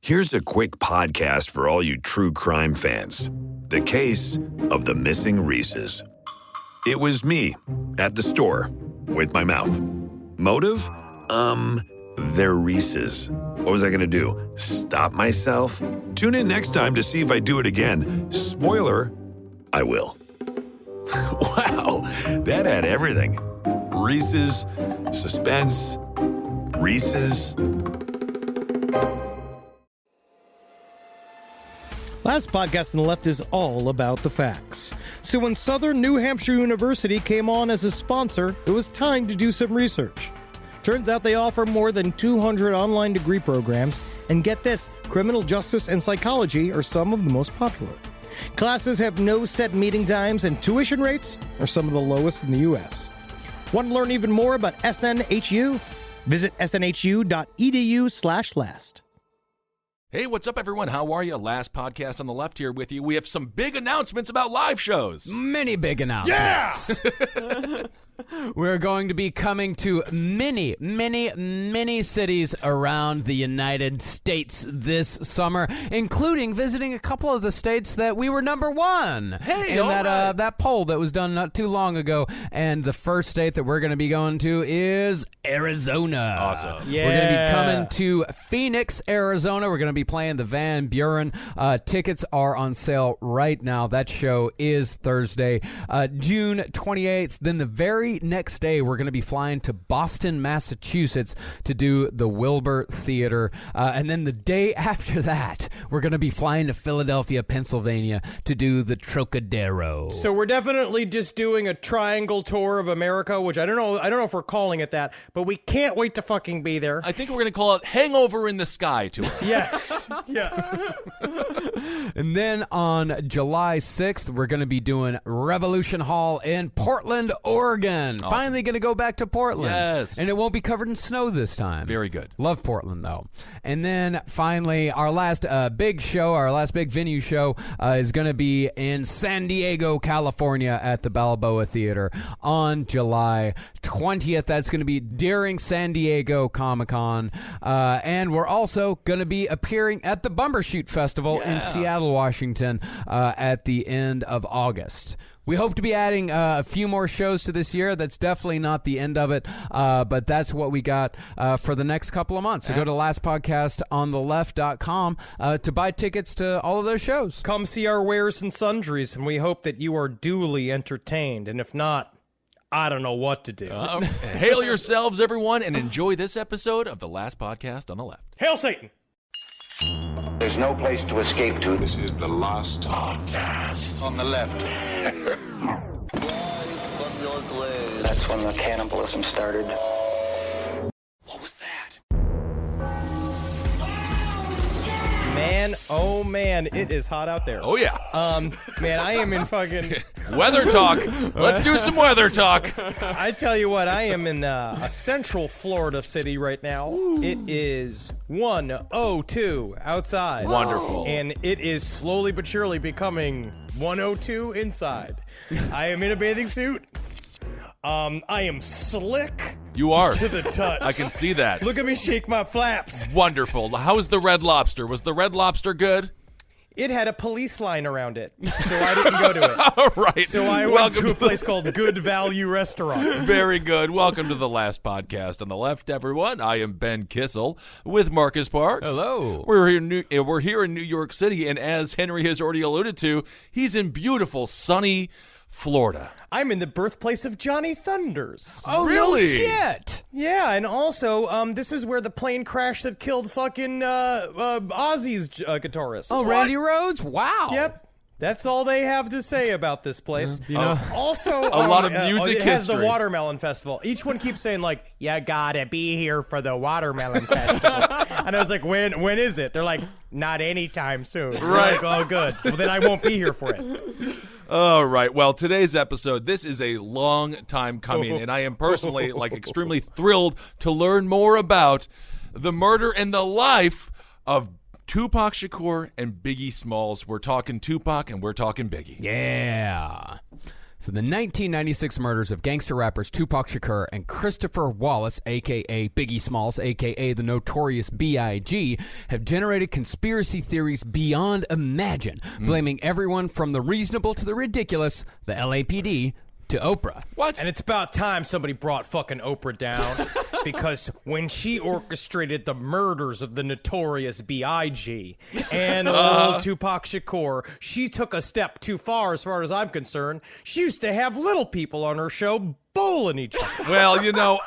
Here's a quick podcast for all you true crime fans. The case of the missing Reeses. It was me at the store with my mouth. Motive? They're Reeses. What was I going to do? Stop myself? Tune in next time to see if I do it again. Spoiler, I will. Wow, that had everything. Reeses, suspense, Reeses. Last podcast on the left is all about the facts. So when Southern New Hampshire University came on as a sponsor, it was time to do some research. Turns out they offer more than 200 online degree programs, and get this, criminal justice and psychology are some of the most popular. Classes have no set meeting times, and tuition rates are some of the lowest in the U.S. Want to learn even more about SNHU? Visit snhu.edu/last. Hey, what's up, everyone? How are you? Last podcast on the left here with you. We have some big announcements about live shows. Many big announcements. Yeah! We're going to be coming to many cities around the United States this summer, including visiting a couple of the states that we were number one in that poll that was done not too long ago. And the first state that we're going to be going to is Arizona. Awesome. Yeah. We're going to be coming to Phoenix, Arizona. We're going to be playing the Van Buren. Tickets are on sale right now. That show is Thursday, June 28th. Then the very next day, we're going to be flying to Boston, Massachusetts to do the Wilbur Theater. And then the day after that, we're going to be flying to Philadelphia, Pennsylvania to do the Trocadero. So we're definitely just doing a triangle tour of America, which I don't know if we're calling it that, but we can't wait to fucking be there. I think we're going to call it Hangover in the Sky Tour. Yes. Yes. And then on July 6th, we're going to be doing Revolution Hall in Portland, Oregon. Awesome. Finally going to go back to Portland. Yes. And it won't be covered in snow this time. Very good. Love Portland, though. And then finally, our last big show, our last big venue show is going to be in San Diego, California at the Balboa Theater on July 20th. That's going to be during San Diego Comic-Con. And we're also going to be appearing at the Bumbershoot Festival in Seattle, Washington at the end of August. We hope to be adding a few more shows to this year. That's definitely not the end of it, but that's what we got for the next couple of months. So go to lastpodcastontheleft.com to buy tickets to all of those shows. Come see our wares and sundries, and we hope that you are duly entertained. And if not, I don't know what to do. Hail yourselves, everyone, and enjoy this episode of the Last Podcast on the Left. Hail Satan! There's no place to escape to. This is the last podcast On the left. That's when the cannibalism started. What was that? Man, oh man, it is hot out there. Oh, yeah. Man, I am in fucking... Weather talk. Let's do some weather talk. I tell you what, I am in a central Florida city right now. Ooh. It is 1:02 outside. Wonderful. And it is slowly but surely becoming 1:02 inside. I am in a bathing suit. I am slick. You are. To the touch. I can see that. Look at me shake my flaps. Wonderful. How was the Red Lobster? Was the Red Lobster good? It had a police line around it, so I didn't go to it. All right. So I went to a place called Good Value Restaurant. Very good. Welcome to the Last Podcast on the Left, everyone. I am Ben Kissel with Marcus Parks. Hello. We're here in New York City, and as Henry has already alluded to, he's in beautiful, sunny Florida. I'm in the birthplace of Johnny Thunders. Oh, really? No shit. Yeah, and also, this is where the plane crashed that killed fucking Ozzy's guitarist. Oh, Randy Rhoads? Wow. Yep. That's all they have to say about this place. You know, also, a lot of music it has history. the Watermelon Festival. Each one keeps saying, like, you gotta be here for the Watermelon Festival. And I was like, when is it? They're like, not anytime soon. Right. Like, oh, good. Well, then I won't be here for it. All right. Well, today's episode, this is a long time coming, and I am personally extremely thrilled to learn more about the murder and the life of Tupac Shakur and Biggie Smalls. We're talking Tupac and we're talking Biggie. Yeah. So the 1996 murders of gangster rappers Tupac Shakur and Christopher Wallace, a.k.a. Biggie Smalls, a.k.a. the notorious B.I.G., have generated conspiracy theories beyond imagine, blaming everyone from the reasonable to the ridiculous, the LAPD, to Oprah. What? And it's about time somebody brought fucking Oprah down because when she orchestrated the murders of the notorious B.I.G. and old Tupac Shakur, she took a step too far as I'm concerned. She used to have little people on her show bowling each other. Well,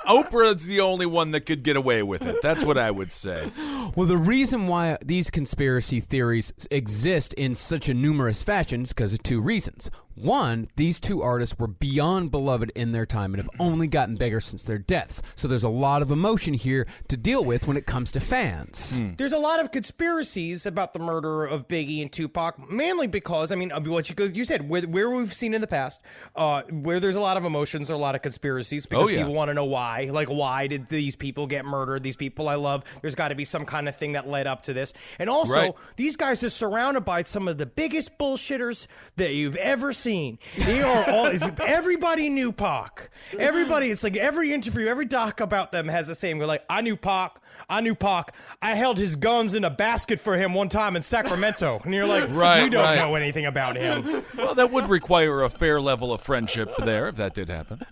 Oprah's the only one that could get away with it. That's what I would say. Well, the reason why these conspiracy theories exist in such a numerous fashion is because of two reasons. One, these two artists were beyond beloved in their time and have only gotten bigger since their deaths. So there's a lot of emotion here to deal with when it comes to fans. There's a lot of conspiracies about the murder of Biggie and Tupac, mainly because, what you said, where we've seen in the past, where there's a lot of emotions, there are a lot of conspiracies because people want to know why. Like, why did these people get murdered? These people I love. There's got to be some kind of thing that led up to this. And also, these guys are surrounded by some of the biggest bullshitters that you've ever seen. They are all. Everybody knew Pac. Everybody. It's like every interview, every doc about them has the same. We're like, I knew Pac. I held his guns in a basket for him one time in Sacramento. And you're like, you don't know anything about him. Well, that would require a fair level of friendship there if that did happen.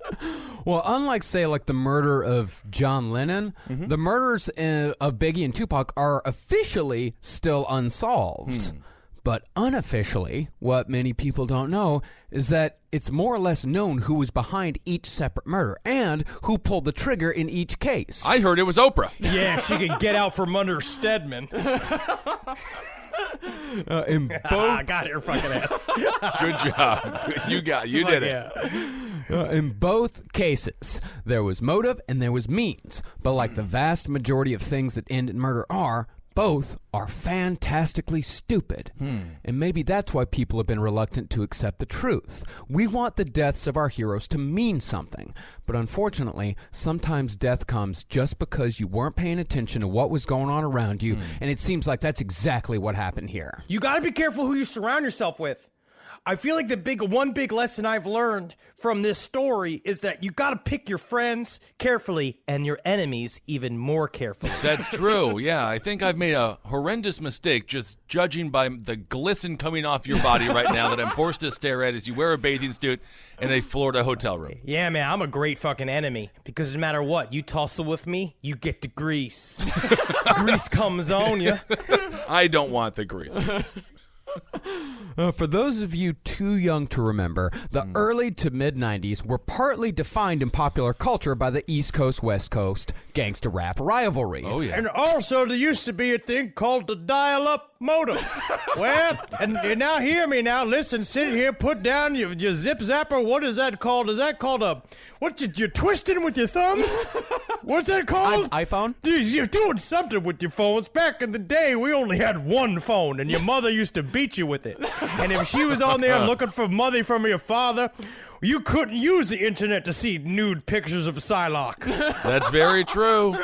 Well, unlike, say, like the murder of John Lennon, the murders of Biggie and Tupac are officially still unsolved. But unofficially, what many people don't know is that it's more or less known who was behind each separate murder and who pulled the trigger in each case. I heard it was Oprah. Yeah, she could get out from under Stedman. Got her fucking ass. Good job. You did it. In both cases, there was motive and there was means. But like the vast majority of things that end in murder both are fantastically stupid. And maybe that's why people have been reluctant to accept the truth. We want the deaths of our heroes to mean something. But unfortunately, sometimes death comes just because you weren't paying attention to what was going on around you. And it seems like that's exactly what happened here. You got to be careful who you surround yourself with. I feel like one big lesson I've learned from this story is that you got to pick your friends carefully and your enemies even more carefully. That's true. Yeah, I think I've made a horrendous mistake just judging by the glisten coming off your body right now that I'm forced to stare at as you wear a bathing suit in a Florida hotel room. Yeah, man, I'm a great fucking enemy because no matter what, you tussle with me, you get the grease. Grease comes on you. I don't want the grease. For those of you too young to remember, the early to mid-90s were partly defined in popular culture by the East Coast-West Coast gangsta rap rivalry. Oh, yeah. And also, there used to be a thing called the dial-up modem. Well, and now hear me now. Listen, sit here, put down your zip zapper. What is that called? Is that called you're twisting with your thumbs? What's that called? iPhone? You're doing something with your phones. Back in the day, we only had one phone, and your mother used to beat you with it. And if she was on there looking for money from your father, you couldn't use the internet to see nude pictures of Psylocke. That's very true.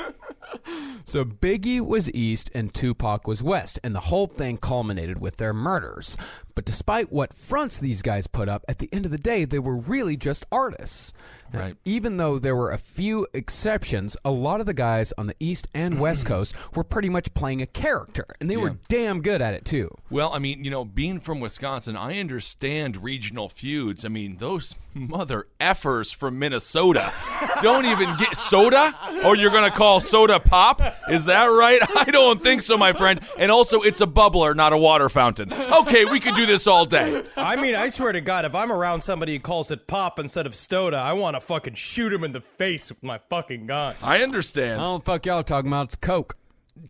So Biggie was east and Tupac was west, and the whole thing culminated with their murders. But despite what fronts these guys put up, at the end of the day, they were really just artists. Right. Even though there were a few exceptions, a lot of the guys on the East and West Coast were pretty much playing a character, and they were damn good at it, too. Well, I mean, being from Wisconsin, I understand regional feuds. I mean, those mother effers from Minnesota don't even get soda? Or you're going to call soda pop? Is that right? I don't think so, my friend. And also, it's a bubbler, not a water fountain. Okay, we could do this all day. I mean, I swear to God, if I'm around somebody who calls it pop instead of soda, I want to fucking shoot him in the face with my fucking gun. I understand. I don't fuck y'all talking about. It's Coke.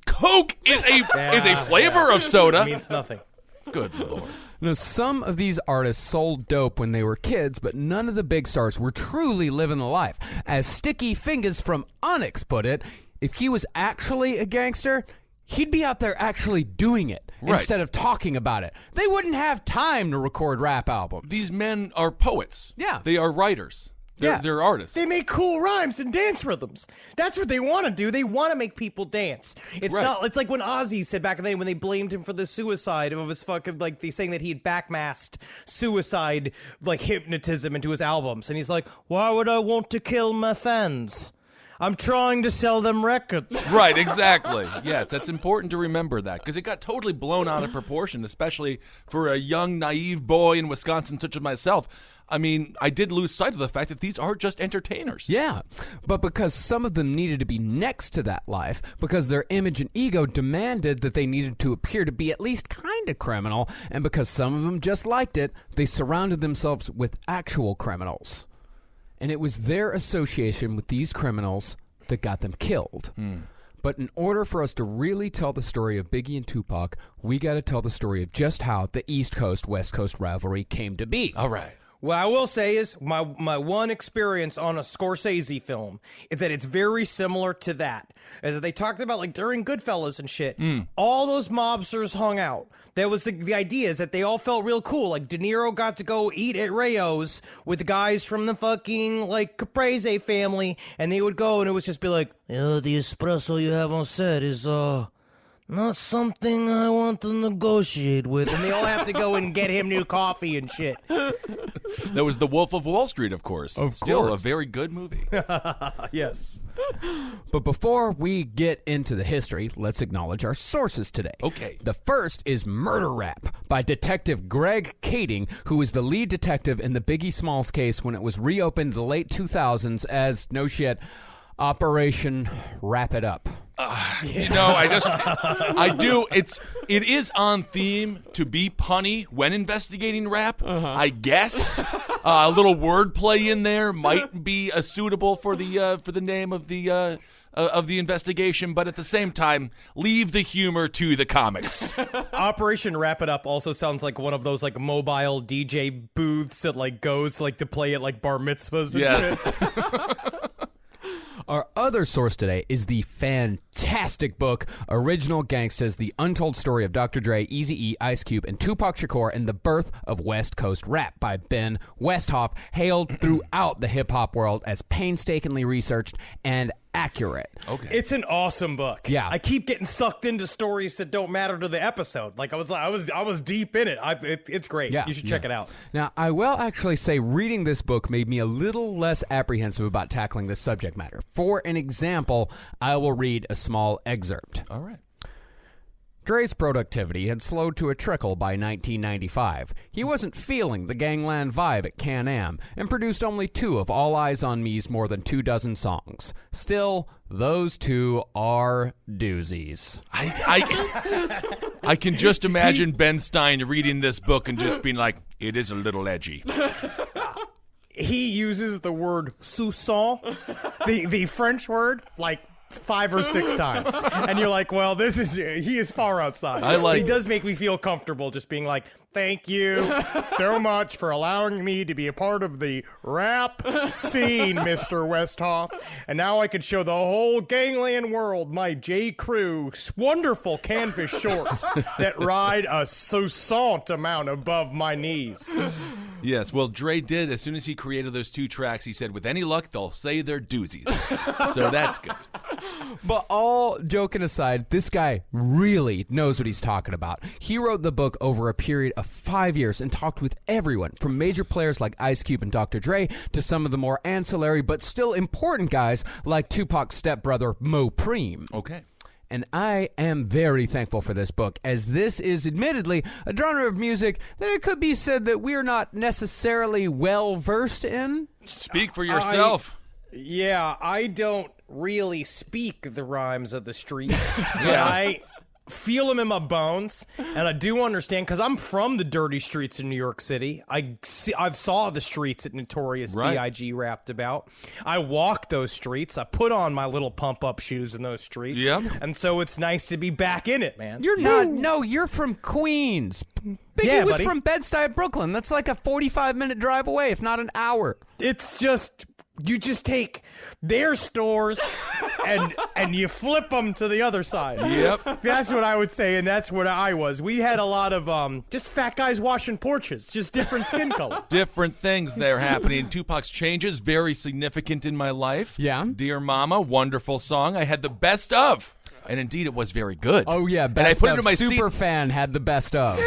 Coke is a flavor of soda. It means nothing. Good Lord. Now, some of these artists sold dope when they were kids, but none of the big stars were truly living the life. As Sticky Fingers from Onyx put it, if he was actually a gangster, he'd be out there actually doing it instead of talking about it. They wouldn't have time to record rap albums. These men are poets. Yeah. They are writers. They're artists. They make cool rhymes and dance rhythms. That's what they want to do. They want to make people dance. It's Right. not. It's like when Ozzy said back in the day when they blamed him for the suicide of his fucking they saying that he had backmasked suicide hypnotism into his albums, and he's like, "Why would I want to kill my fans? I'm trying to sell them records." Right, exactly. Yes, that's important to remember that because it got totally blown out of proportion, especially for a young, naive boy in Wisconsin such as myself. I mean, I did lose sight of the fact that these are just entertainers. Yeah, but because some of them needed to be next to that life, because their image and ego demanded that they needed to appear to be at least kind of criminal, and because some of them just liked it, they surrounded themselves with actual criminals. And it was their association with these criminals that got them killed. But in order for us to really tell the story of Biggie and Tupac, we got to tell the story of just how the East Coast-West Coast rivalry came to be. All right. What I will say is my one experience on a Scorsese film is that it's very similar to that. As they talked about during Goodfellas and shit, all those mobsters hung out. That was the idea is that they all felt real cool. Like De Niro got to go eat at Rayo's with the guys from the fucking Caprese family, and they would go and it would just be like, "Yeah, the espresso you have on set is not something I want to negotiate with," and they all have to go and get him new coffee and shit. That was The Wolf of Wall Street, of course. Still a very good movie. Yes. But before we get into the history, let's acknowledge our sources today. Okay. The first is Murder Rap by Detective Greg Kading, who was the lead detective in the Biggie Smalls case when it was reopened in the late 2000s as, no shit, Operation Wrap It Up. It is on theme to be punny when investigating rap, I guess. A little wordplay in there might be suitable for the name of the investigation, but at the same time, leave the humor to the comics. Operation Wrap It Up also sounds like one of those mobile DJ booths that goes to play at bar mitzvahs and shit. Our other source today is the fantastic book, Original Gangstas, The Untold Story of Dr. Dre, Eazy-E, Ice Cube, and Tupac Shakur and the Birth of West Coast Rap by Ben Westhoff, hailed throughout the hip-hop world as painstakingly researched and accurate. Okay. It's an awesome book. Yeah. I keep getting sucked into stories that don't matter to the episode. I was deep in it. It's great. Yeah. You should check it out. Now, I will actually say reading this book made me a little less apprehensive about tackling this subject matter. For an example, I will read a small excerpt. All right. Dre's productivity had slowed to a trickle by 1995. He wasn't feeling the gangland vibe at Can-Am and produced only 2 of All Eyes on Me's more than 24 songs. Still, those 2 are doozies. I can just imagine Ben Stein reading this book and just being like, it is a little edgy. He uses the word sousson, the French word, 5 or 6 times, and you're like, well, he is far outside. But he does make me feel comfortable just being like, thank you so much for allowing me to be a part of the rap scene, Mr. Westhoff. And now I could show the whole gangland world my J. Crew's wonderful canvas shorts that ride a sousant amount above my knees. Yes, well, Dre did. As soon as he created those 2 tracks, he said, with any luck, they'll say they're doozies. So that's good. But all joking aside, this guy really knows what he's talking about. He wrote the book over a period of 5 years and talked with everyone from major players like Ice Cube and Dr. Dre to some of the more ancillary but still important guys like Tupac's stepbrother Mo Preem. Okay. And I am very thankful for this book, as this is admittedly a genre of music that it could be said that we're not necessarily well versed in. Speak for yourself. I don't really speak the rhymes of the street, but I feel them in my bones, and I do understand because I'm from the dirty streets in New York City. I've saw the streets that Notorious B.I.G. rapped about. I walk those streets. I put on my little pump-up shoes in those streets. Yep. And so it's nice to be back in it, man. You're not. No, you're from Queens. Biggie was from Bed-Stuy, Brooklyn. That's like a 45-minute drive away, if not an hour. It's just... You just take their stores and you flip them to the other side. Yep. That's what I would say, and that's what I was. We had a lot of just fat guys washing porches, just different skin color. Different things there happening. Tupac's Changes, very significant in my life. Yeah. Dear Mama, wonderful song. I had the best of. And indeed, it was very good. Oh, yeah. And I Best put it of. in my Super fan had the best of.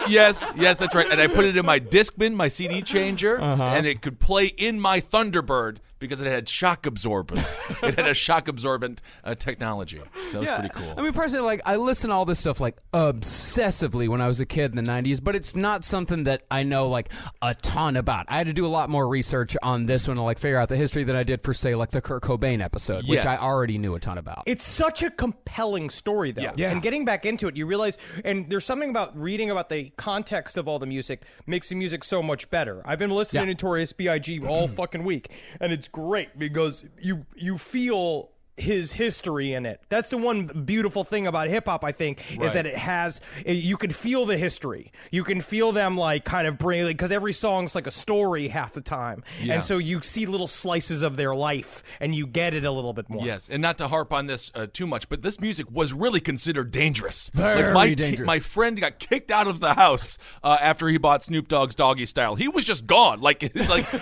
Yes, that's right. And I put it in my Discman, my CD changer, and it could play in my Thunderbird because it had shock absorbent. It had a shock absorbent technology. That was pretty cool. I mean, personally, like, I listen to all this stuff, like, obsessively when I was a kid in the 90s, but it's not something that I know, like, a ton about. I had to do a lot more research on this one to, like, figure out the history than I did for, say, like, the Kurt Cobain episode, which Yes. I already knew a ton about. It's such a compelling story, though. Yeah. And getting back into it, you realize, and there's something about reading about the context of all the music makes the music so much better. I've been listening to Notorious B.I.G. all fucking week, and it's great because you feel his history in it. That's the one beautiful thing about hip hop, I think, is that it has, you can feel the history. You can feel them like kind of bring, because every song's like a story half the time. Yeah. And so you see little slices of their life and you get it a little bit more. Yes, and not to harp on this too much, but this music was really considered dangerous. Very dangerous. My friend got kicked out of the house after he bought Snoop Dogg's Doggy Style. He was just gone, like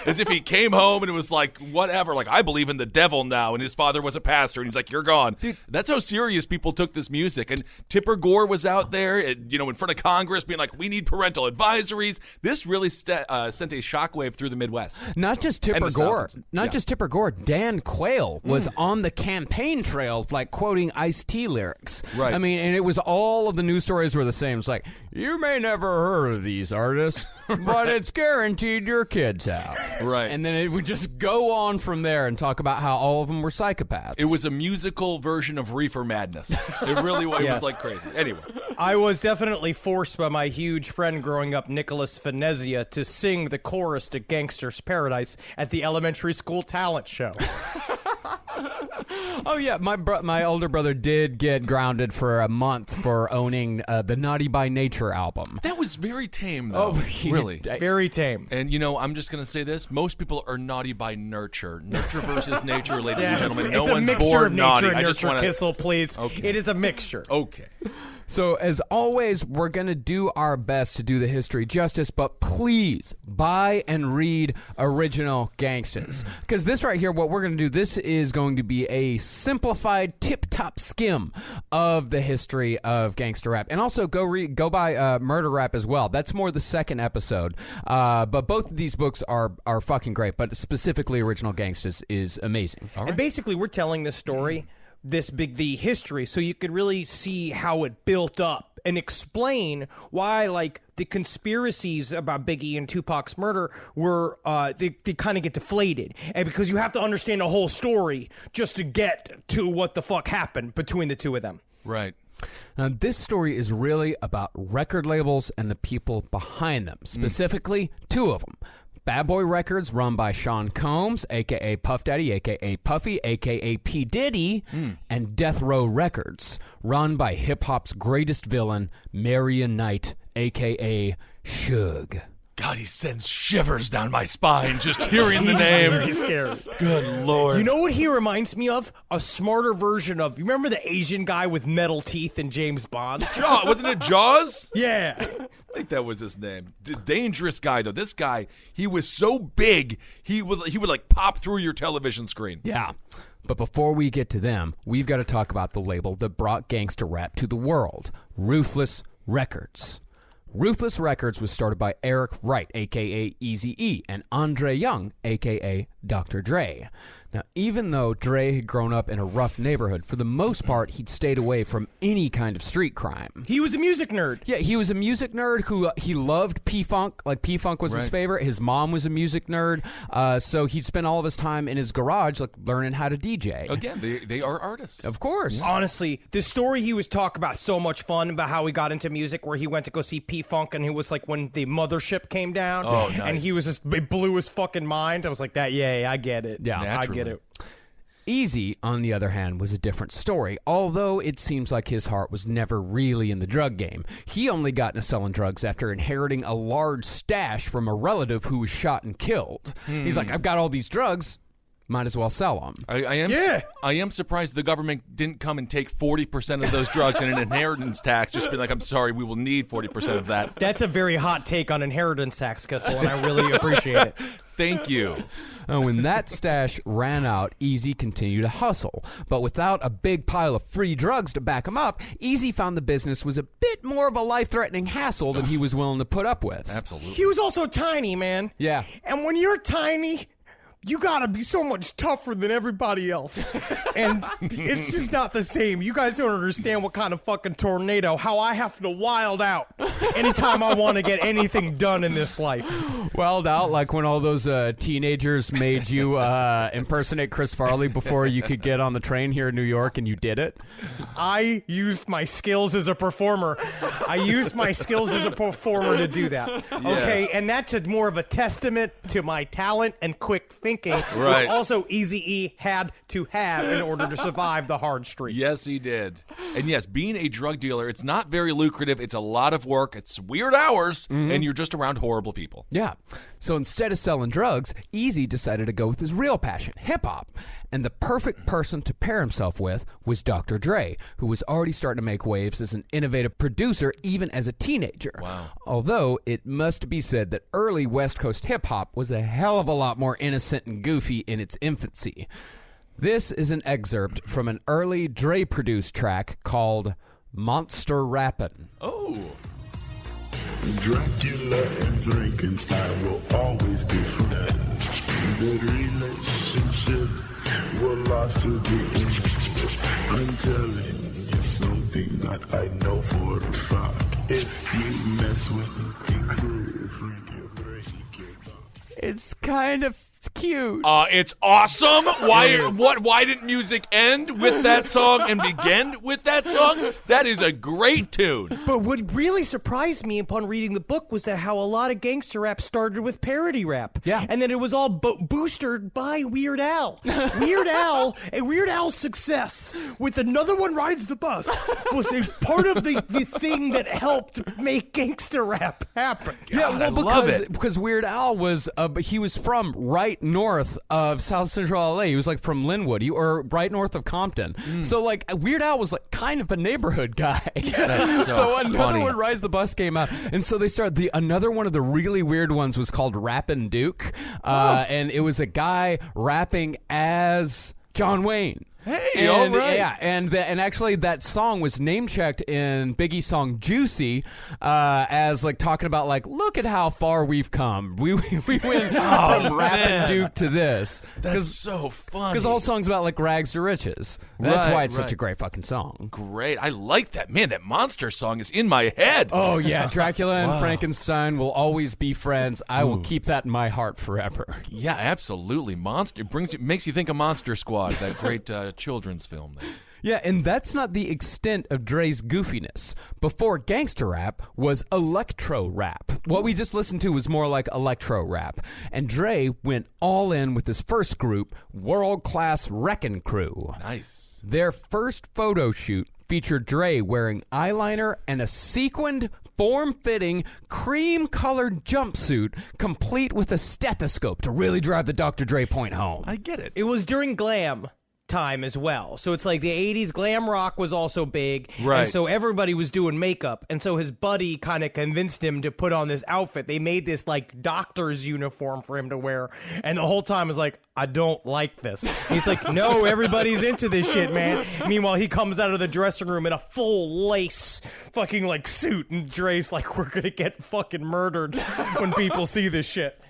as if he came home and it was like, whatever, like, I believe in the devil now, and his father was a pastor, and he's like, you're gone. Dude, that's how serious people took this music. And Tipper Gore was out there, in front of Congress being like, we need parental advisories. This really sent a shockwave through the Midwest. Not just Tipper Gore. Just Tipper Gore. Dan Quayle was on the campaign trail, like, quoting Ice-T lyrics. Right. I mean, and it was all of the news stories were the same. It's like, you may never heard of these artists, but it's guaranteed your kids have. Right. And then it would just go on from there and talk about how all of them were psychopaths. It was a musical version of Reefer Madness. It really was. It was like crazy. Anyway. I was definitely forced by my huge friend growing up, Nicholas Venezia, to sing the chorus to Gangster's Paradise at the elementary school talent show. Oh yeah, my older brother did get grounded for a month for owning the Naughty by Nature album. That was very tame, though. Really. Very tame. And, I'm just going to say this. Most people are naughty by nurture. Nurture versus nature, ladies and gentlemen. No It's a one's mixture born of nature naughty. and I just nurture, want to... Kissel, please. Okay. It is a mixture. Okay. So, as always, we're going to do our best to do the history justice, but please buy and read original Gangstas. Because this right here, what we're going to do, this is going to be a simplified, tip-top skim of the history of gangster rap. And also, go buy Murder Rap as well. That's more the second episode. But both of these books are fucking great, but specifically Original Gangstas is amazing. And basically, we're telling this story, the history, so you could really see how it built up and explain why, like, the conspiracies about Biggie and Tupac's murder were, they kind of get deflated. And because you have to understand the whole story just to get to what the fuck happened between the two of them. Right. Now, this story is really about record labels and the people behind them, specifically two of them. Bad Boy Records, run by Sean Combs, a.k.a. Puff Daddy, a.k.a. Puffy, a.k.a. P. Diddy, and Death Row Records, run by hip-hop's greatest villain, Marion Knight, a.k.a. Suge. God, he sends shivers down my spine just hearing the name. Very scary. Good Lord. You know what he reminds me of? A smarter version of, you remember the Asian guy with metal teeth in James Bond? Jaws. Wasn't it Jaws? Yeah. I think that was his name. Dangerous guy, though. This guy, he was so big, he would like pop through your television screen. Yeah. But before we get to them, we've got to talk about the label that brought gangster rap to the world, Ruthless Records. Ruthless Records was started by Eric Wright, a.k.a. Eazy-E, and Andre Young, a.k.a. Dr. Dre. Now, even though Dre had grown up in a rough neighborhood, for the most part, he'd stayed away from any kind of street crime. He was a music nerd. Yeah, he was a music nerd who he loved P-Funk. Like, P-Funk was his favorite. His mom was a music nerd. So he'd spend all of his time in his garage, like, learning how to DJ. Again, they are artists. Of course. Honestly, the story he was talking about, so much fun about how he got into music, where he went to go see P-Funk, and it was like when the mothership came down. Oh, nice. And he was just, it blew his fucking mind. I was like, yeah, I get it. Yeah, naturally. I get it. Easy, on the other hand, was a different story, although it seems like his heart was never really in the drug game. He only got into selling drugs after inheriting a large stash from a relative who was shot and killed. He's like, I've got all these drugs. might as well sell them. I am surprised the government didn't come and take 40% of those drugs in an inheritance tax. Just be like, I'm sorry, we will need 40% of that. That's a very hot take on inheritance tax, Kissel, and I really appreciate it. Thank you. When that stash ran out, Easy continued to hustle. But without a big pile of free drugs to back him up, Easy found the business was a bit more of a life-threatening hassle than he was willing to put up with. Absolutely. He was also tiny, man. Yeah. And when you're tiny, you gotta be so much tougher than everybody else. And it's just not the same. You guys don't understand what kind of fucking tornado, how I have to wild out anytime I want to get anything done in this life. Wild out like when all those teenagers made you impersonate Chris Farley before you could get on the train here in New York, and you did it? I used my skills as a performer. To do that. Okay, Yes. and that's more of a testament to my talent and quick thinking, Right. which also Eazy-E had to have in order to survive the hard streets. Yes, he did. And yes, being a drug dealer, it's not very lucrative. It's a lot of work. It's weird hours, and you're just around horrible people. Yeah. So instead of selling drugs, Easy decided to go with his real passion, hip-hop. And the perfect person to pair himself with was Dr. Dre, who was already starting to make waves as an innovative producer even as a teenager. Wow. Although it must be said that early West Coast hip-hop was a hell of a lot more innocent and goofy in its infancy. This is an excerpt from an early Dre-produced track called Monster Rappin'. Oh. Dracula and Frankenstein will always be friends. The relationship will last to the end. I'm telling you something that I know for a fact. If you mess with the crew, Frankie, It's kind of cute. It's awesome. Why didn't music end with that song and begin with that song? That is a great tune. But what really surprised me upon reading the book was that how a lot of gangster rap started with parody rap. Yeah. And then it was all boosted by Weird Al. Weird Al's success with Another One Rides the Bus was a part of the thing that helped make gangster rap happen. God, I love it. Because Weird Al was he was from right north of South Central LA. He was like from Linwood, or right north of Compton. So like Weird Al was like kind of a neighborhood guy. That's So funny. Another One Rides the Bus came out, and so they started another one of the really weird ones was called Rappin' Duke, and it was a guy rapping as John Wayne. Hey, all right. Yeah, and actually that song was name checked in Biggie's song "Juicy" as like talking about like, look at how far we've come. We went from Rappin' Duke to this. That's so funny. Because the whole song's about like rags to riches. That's why it's Right. such a great fucking song. Great. I like that. Man, that monster song is in my head. Oh yeah, Dracula and Frankenstein will always be friends. I will keep that in my heart forever. Yeah, absolutely. Monster makes you think of Monster Squad, that great children's film there. Yeah, and that's not the extent of Dre's goofiness. Before gangster rap was electro rap. What we just listened to was more like electro rap. And Dre went all in with his first group, World Class Wreckin' Crew. Nice. Their first photo shoot featured Dre wearing eyeliner and a sequined, form-fitting, cream-colored jumpsuit, complete with a stethoscope to really drive the Dr. Dre point home. I get it. It was during glam time as well. So it's like the 80s glam rock was also big. Right. And so everybody was doing makeup. And so his buddy kind of convinced him to put on this outfit. They made this like doctor's uniform for him to wear. And the whole time is like, I don't like this. He's like, no, everybody's into this shit, man. Meanwhile, he comes out of the dressing room in a full lace fucking like suit. And Dre's like, we're going to get fucking murdered when people see this shit.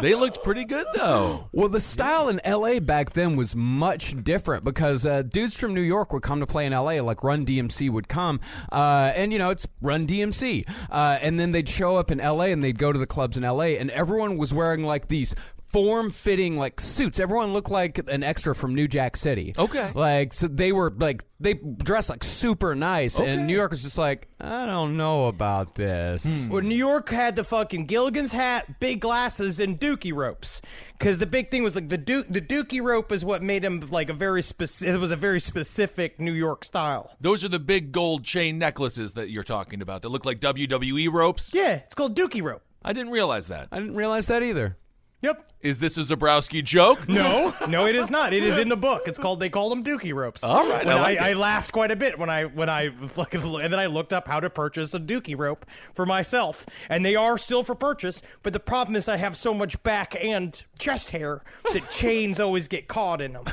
They looked pretty good, though. Well, the style in L.A. back then was much different because dudes from New York would come to play in L.A., like Run DMC would come, and, you know, it's Run DMC. And then they'd show up in L.A. and they'd go to the clubs in L.A., and everyone was wearing, like, these form-fitting, like, suits. Everyone looked like an extra from New Jack City. Okay. Like, so they were, like, they dressed, like, super nice, and New York was just like, I don't know about this. Well, New York had the fucking Gilligan's hat, big glasses, and dookie ropes. Because the big thing was like the dookie rope is what made him like a very specific. It was a very specific New York style. Those are the big gold chain necklaces that you're talking about that look like WWE ropes. Yeah, it's called dookie rope. I didn't realize that. I didn't realize that either. Yep. Is this a Zabrowski joke? No, it is not. It is in the book. It's called. They call them Dookie ropes. All right, I laughed quite a bit when I and then I looked up how to purchase a Dookie rope for myself, and they are still for purchase. But the problem is I have so much back and chest hair that chains always get caught in them.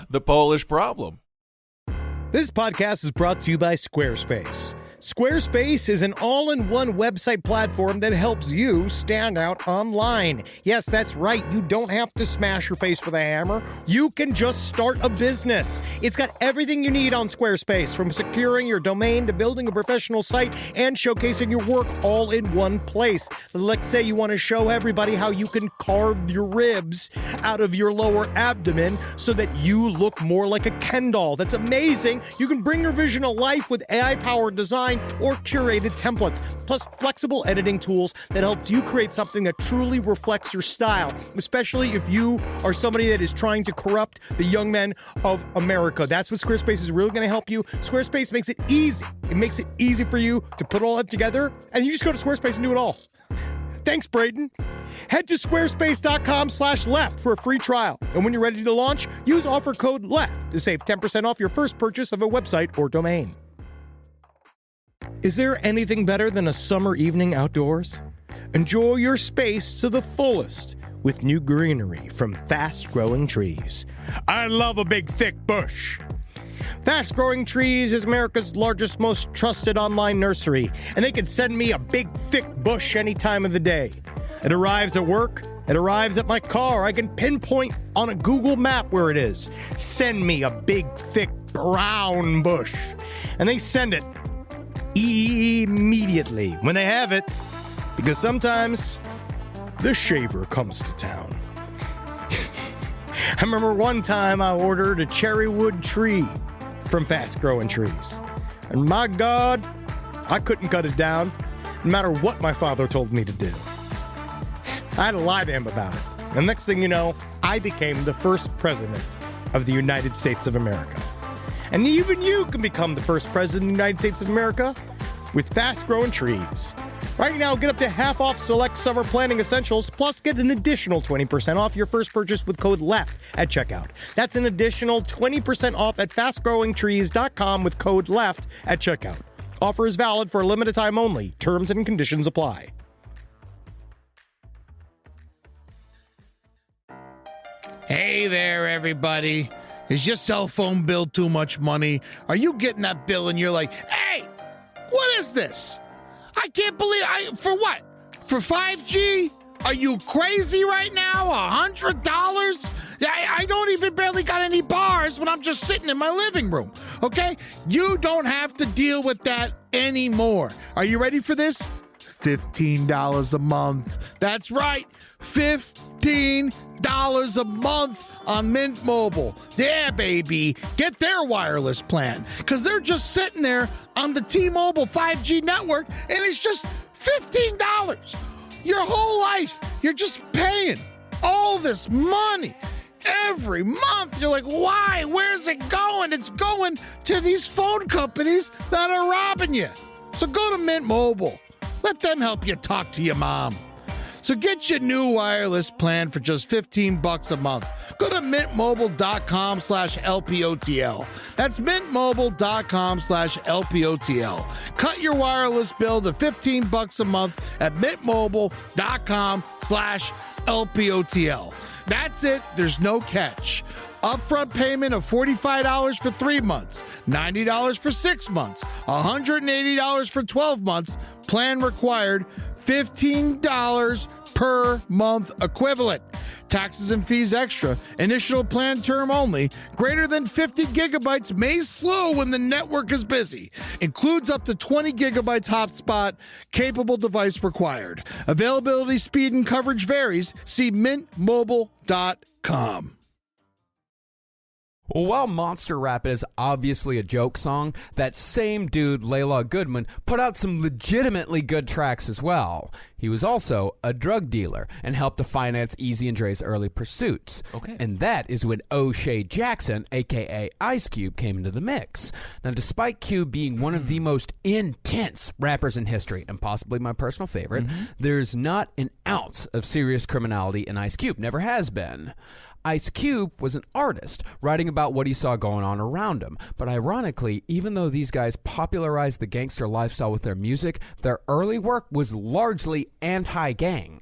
The Polish problem. This podcast is brought to you by Squarespace. Squarespace is an all-in-one website platform that helps you stand out online. Yes, that's right. You don't have to smash your face with a hammer. You can just start a business. It's got everything you need on Squarespace, from securing your domain to building a professional site and showcasing your work all in one place. Let's say you want to show everybody how you can carve your ribs out of your lower abdomen so that you look more like a Ken doll. That's amazing. You can bring your vision to life with AI-powered design or curated templates, plus flexible editing tools that help you create something that truly reflects your style, especially if you are somebody that is trying to corrupt the young men of America. That's what Squarespace is really going to help you. Squarespace makes it easy. It makes it easy for you to put all that together, and you just go to Squarespace and do it all. Thanks, Braden. Head to squarespace.com/left for a free trial. And when you're ready to launch, use offer code LEFT to save 10% off your first purchase of a website or domain. Is there anything better than a summer evening outdoors? Enjoy your space to the fullest with new greenery from Fast Growing Trees. I love a big, thick bush. Fast Growing Trees is America's largest, most trusted online nursery, and they can send me a big, thick bush any time of the day. It arrives at work. It arrives at my car. I can pinpoint on a Google map where it is. Send me a big, thick, brown bush. And they send it immediately when they have it, because sometimes the shaver comes to town. I remember one time I ordered a cherry wood tree from Fast Growing Trees, and my God, I couldn't cut it down no matter what my father told me to do. I had to lie to him about it, and next thing you know, I became the first president of the United States of America. And even you can become the first president of the United States of America with Fast Growing Trees. Right now, get up to half off select summer planning essentials, plus get an additional 20% off your first purchase with code LEFT at checkout. That's an additional 20% off at fastgrowingtrees.com with code LEFT at checkout. Offer is valid for a limited time only. Terms and conditions apply. Hey there, everybody. Is your cell phone bill too much money? Are you getting that bill and you're like, hey, what is this? I can't believe for what? For 5G? Are you crazy right now? $100? I don't even barely got any bars when I'm just sitting in my living room, okay? You don't have to deal with that anymore. Are you ready for this? $15 a month. That's right, $15 a month on Mint Mobile. Yeah, baby. Get their wireless plan, because they're just sitting there on the T-Mobile 5G network, and it's just $15. Your whole life, you're just paying all this money every month. You're like, why? Where's it going? It's going to these phone companies that are robbing you. So go to Mint Mobile. Let them help you talk to your mom. So get your new wireless plan for just $15 a month. Go to mintmobile.com/LPOTL. That's mintmobile.com/LPOTL. Cut your wireless bill to $15 a month at mintmobile.com/LPOTL. That's it. There's no catch. Upfront payment of $45 for 3 months, $90 for 6 months, $180 for 12 months. Plan required, $15 per month equivalent. Taxes and fees extra. Initial plan term only. Greater than 50 gigabytes may slow when the network is busy. Includes up to 20 gigabytes hotspot. Capable device required. Availability, speed, and coverage varies. See mintmobile.com. Well, while monster rap is obviously a joke song, that same dude, Layla Goodman, put out some legitimately good tracks as well. He was also a drug dealer and helped to finance Easy and Dre's early pursuits. Okay. And that is when O'Shea Jackson, a.k.a. Ice Cube, came into the mix. Now, despite Cube being one of the most intense rappers in history, and possibly my personal favorite, there's not an ounce of serious criminality in Ice Cube. Never has been. Ice Cube was an artist, writing about what he saw going on around him. But ironically, even though these guys popularized the gangster lifestyle with their music, their early work was largely anti-gang.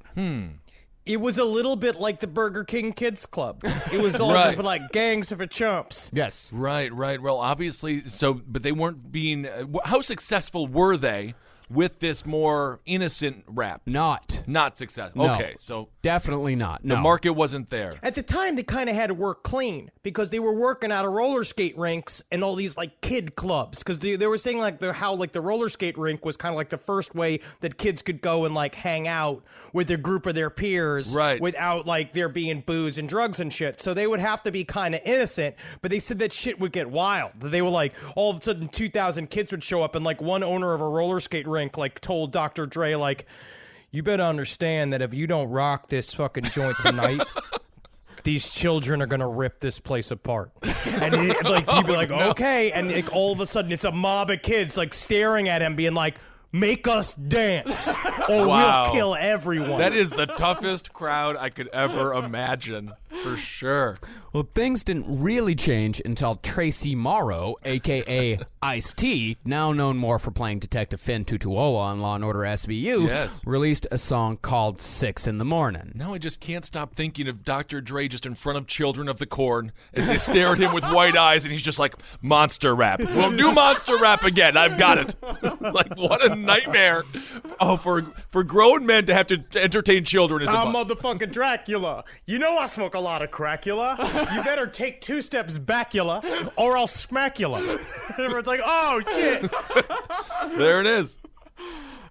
It was a little bit like the Burger King Kids Club. It was all Right. just like gangs for chumps. Yes. Right. Well, obviously, but they weren't being. How successful were they with this more innocent rap? Not Successful. No. Okay, so Definitely not. No. the market wasn't there. At the time, they kind of had to work clean because they were working out of roller skate rinks and all these like kid clubs. Because they were saying like how the roller skate rink was kind of like the first way that kids could go and like hang out with a group of their peers, Right. without like there being booze and drugs and shit. So they would have to be kind of innocent. But they said that shit would get wild. That they were like all of a sudden 2,000 kids would show up and like one owner of a roller skate rink like told Dr. Dre like, you better understand that if you don't rock this fucking joint tonight, these children are gonna rip this place apart. And he'd be like, okay, and like, all of a sudden it's a mob of kids like staring at him, being like, make us dance, or Wow. we'll kill everyone. That is the toughest crowd I could ever imagine, for sure. Well, things didn't really change until Tracy Morrow, a.k.a. Ice-T, now known more for playing Detective Finn Tutuola on Law & Order SVU, Yes. released a song called 6 in the Morning. Now I just can't stop thinking of Dr. Dre just in front of Children of the Corn as they stare at him with white eyes, and he's just like, monster rap. Well, do monster rap again. I've got it. Like, what a nightmare. Oh, for grown men to have to entertain children is I'm motherfucking Dracula. You know I smoke a lot of Cracula. You better take 2 steps backula, or I'll smackula. Everyone's like, oh shit. There it is.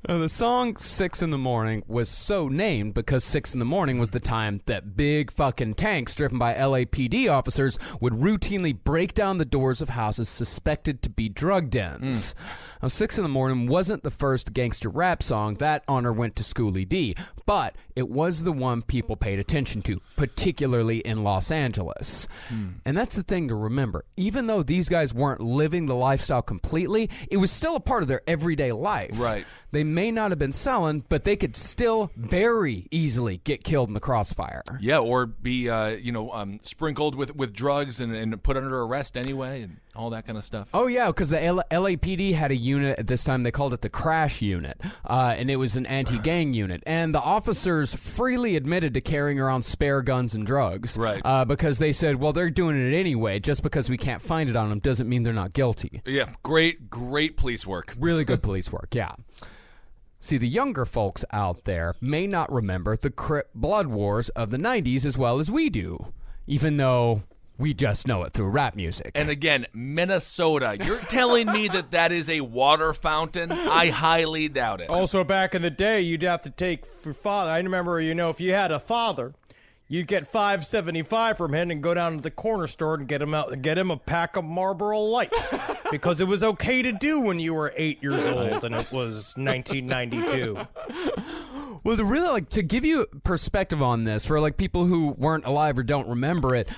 The song 6 in the Morning was so named because 6 in the morning was the time that big fucking tanks driven by LAPD officers would routinely break down the doors of houses suspected to be drug dens. Now, 6 in the Morning wasn't the first gangster rap song. That honor went to Schoolie D, but it was the one people paid attention to, particularly in Los Angeles. And that's the thing to remember. Even though these guys weren't living the lifestyle completely, it was still a part of their everyday life. Right. They may not have been selling, but they could still very easily get killed in the crossfire. Yeah, or be sprinkled with drugs and put under arrest anyway, and all that kind of stuff. Oh, yeah, because the LAPD had a unit at this time. They called it the Crash Unit, and it was an anti-gang unit. And the officers freely admitted to carrying around spare guns and drugs. Right. Because they said, well, they're doing it anyway. Just because we can't find it on them doesn't mean they're not guilty. Yeah, great police work. Really good police work, yeah. See, the younger folks out there may not remember the Crip blood wars of the 90s as well as we do, even though we just know it through rap music. And again, Minnesota. You're telling me that is a water fountain? I highly doubt it. Also, back in the day, you'd have to take for father. I remember, if you had a father, you'd get $5.75 from him and go down to the corner store and get him a pack of Marlboro Lights because it was okay to do when you were 8 years old and it was 1992. Well, to give you perspective on this, for people who weren't alive or don't remember it,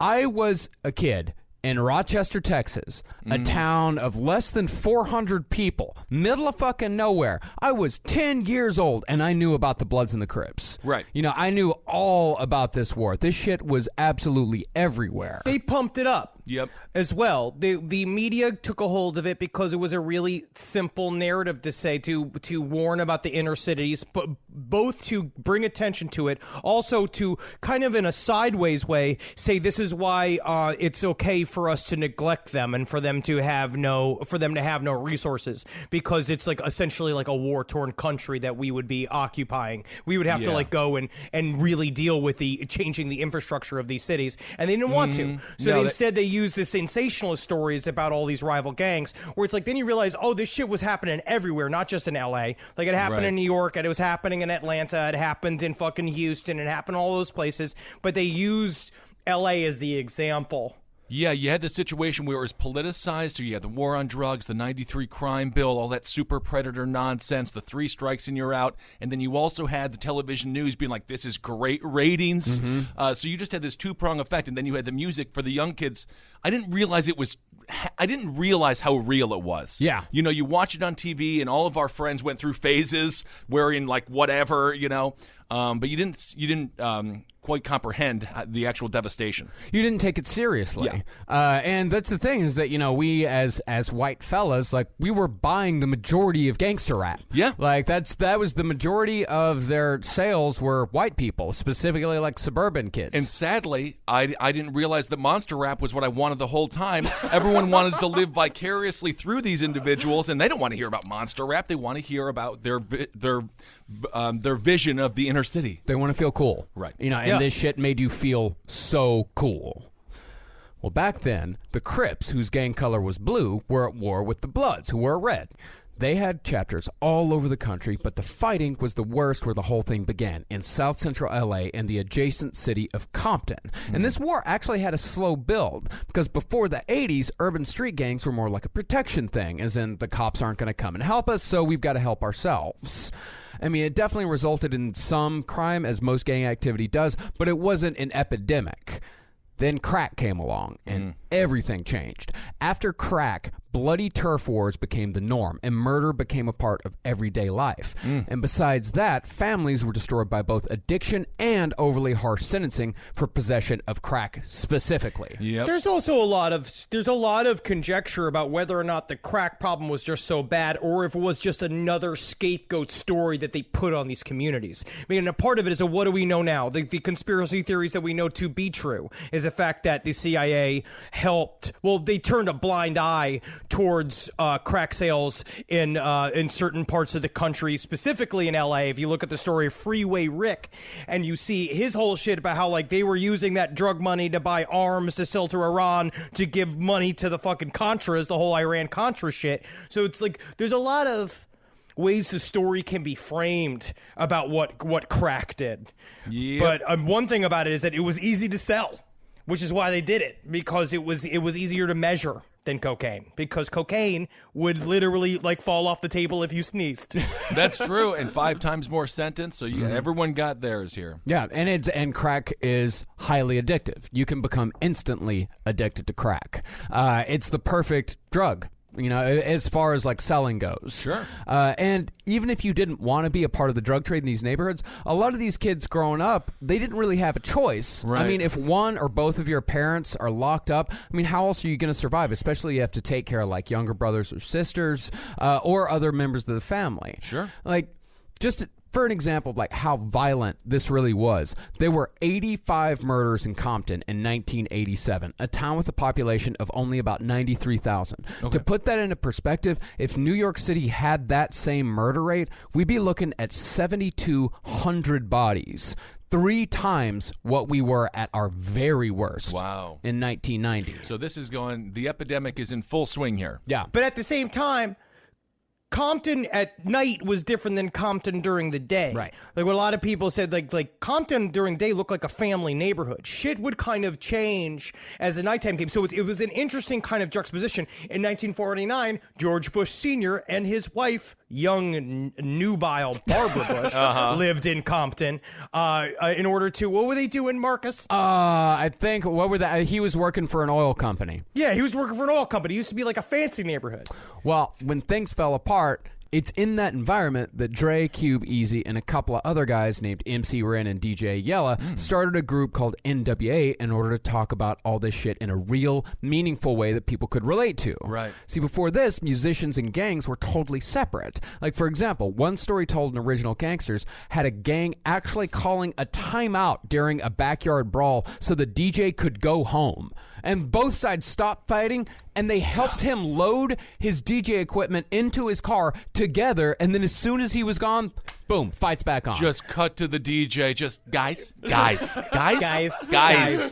I was a kid in Rochester, Texas, a town of less than 400 people, middle of fucking nowhere. I was 10 years old, and I knew about the Bloods and the Crips. Right. I knew all about this war. This shit was absolutely everywhere. They pumped it up. Yep. As well, the media took a hold of it because it was a really simple narrative to say, to warn about the inner cities, but both to bring attention to it, also to kind of in a sideways way say this is why it's okay for us to neglect them and for them to have no resources, because it's like essentially like a war-torn country that we would be occupying. We would have to go and really deal with the changing the infrastructure of these cities, and they didn't want to. So instead they used the sensationalist stories about all these rival gangs, where it's like then you realize, oh, this shit was happening everywhere, not just in LA. Like it happened in New York, and it was happening in Atlanta, it happened in fucking Houston, it happened all those places, but they used LA as the example Yeah, you had the situation where it was politicized. So you had the war on drugs, the 93 crime bill, all that super predator nonsense, the 3 strikes and you're out. And then you also had the television news being like, this is great ratings. So you just had this two-prong effect. And then you had the music for the young kids. I didn't realize how real it was. Yeah. You know, you watch it on TV and all of our friends went through phases wearing like whatever, but you didn't quite comprehend the actual devastation. You didn't take it seriously. And that's the thing is that, we as white fellas, like, we were buying the majority of gangster rap. Yeah. Like, that was the majority of their sales were white people, specifically like suburban kids. And sadly, I didn't realize that monster rap was what I wanted the whole time. Everyone wanted to live vicariously through these individuals, and they don't want to hear about monster rap. They want to hear about their vision of the inner city. They want to feel cool. Right. And this shit made you feel so cool. Well, back then, the Crips, whose gang color was blue, were at war with the Bloods, who were red. They had chapters all over the country, but the fighting was the worst where the whole thing began, in South Central LA and the adjacent city of Compton. And this war actually had a slow build, because before the 80s, urban street gangs were more like a protection thing, as in the cops aren't going to come and help us, so we've got to help ourselves. I mean, it definitely resulted in some crime, as most gang activity does, but it wasn't an epidemic. Then crack came along, and everything changed. After crack, bloody turf wars became the norm, and murder became a part of everyday life. And besides that, families were destroyed by both addiction and overly harsh sentencing for possession of crack specifically. Yep. There's also a lot of conjecture about whether or not the crack problem was just so bad, or if it was just another scapegoat story that they put on these communities. I mean, a part of it is what do we know now? The conspiracy theories that we know to be true is the fact that the CIA they turned a blind eye towards crack sales in certain parts of the country, specifically in LA. If you look at the story of Freeway Rick, and you see his whole shit about how like they were using that drug money to buy arms to sell to Iran to give money to the fucking Contras, the whole Iran-Contra shit. So it's like there's a lot of ways the story can be framed about what crack did. Yep. But one thing about it is that it was easy to sell, which is why they did it, because it was easier to measure than cocaine, because cocaine would literally like fall off the table if you sneezed. That's true, and 5 times more sentence, so everyone got theirs here. Yeah, and crack is highly addictive. You can become instantly addicted to crack. It's the perfect drug, as far as like selling goes. Sure. And even if you didn't want to be a part of the drug trade in these neighborhoods, a lot of these kids growing up, they didn't really have a choice. Right. I mean, if one or both of your parents are locked up, I mean, how else are you going to survive? Especially you have to take care of like younger brothers or sisters or other members of the family. Sure. Like, just for an example of like how violent this really was, there were 85 murders in Compton in 1987, a town with a population of only about 93,000. To put that into perspective, if New York City had that same murder rate, we'd be looking at 7,200 bodies. 3 times what we were at our very worst. Wow. In 1990. So the epidemic is in full swing here. Yeah. But at the same time, Compton at night was different than Compton during the day. Right. Like what a lot of people said, like Compton during the day looked like a family neighborhood. Shit would kind of change as the nighttime came. So it was an interesting kind of juxtaposition. In 1949, George Bush Sr. and his wife, young nubile Barbara Bush, lived in Compton in order to, what were they doing, Marcus? I think, he was working for an oil company. Yeah, he was working for an oil company. It used to be like a fancy neighborhood. Well, when things fell apart, it's in that environment that Dre, Cube, Easy, and a couple of other guys named MC Ren and DJ Yella started a group called NWA in order to talk about all this shit in a real, meaningful way that people could relate to. Right. See, before this, musicians and gangs were totally separate. Like, for example, one story told in Original Gangsters had a gang actually calling a timeout during a backyard brawl so the DJ could go home. And both sides stopped fighting, and they helped him load his DJ equipment into his car together, and then as soon as he was gone, boom, fight's back on. Just cut to the DJ, just guys. Guys,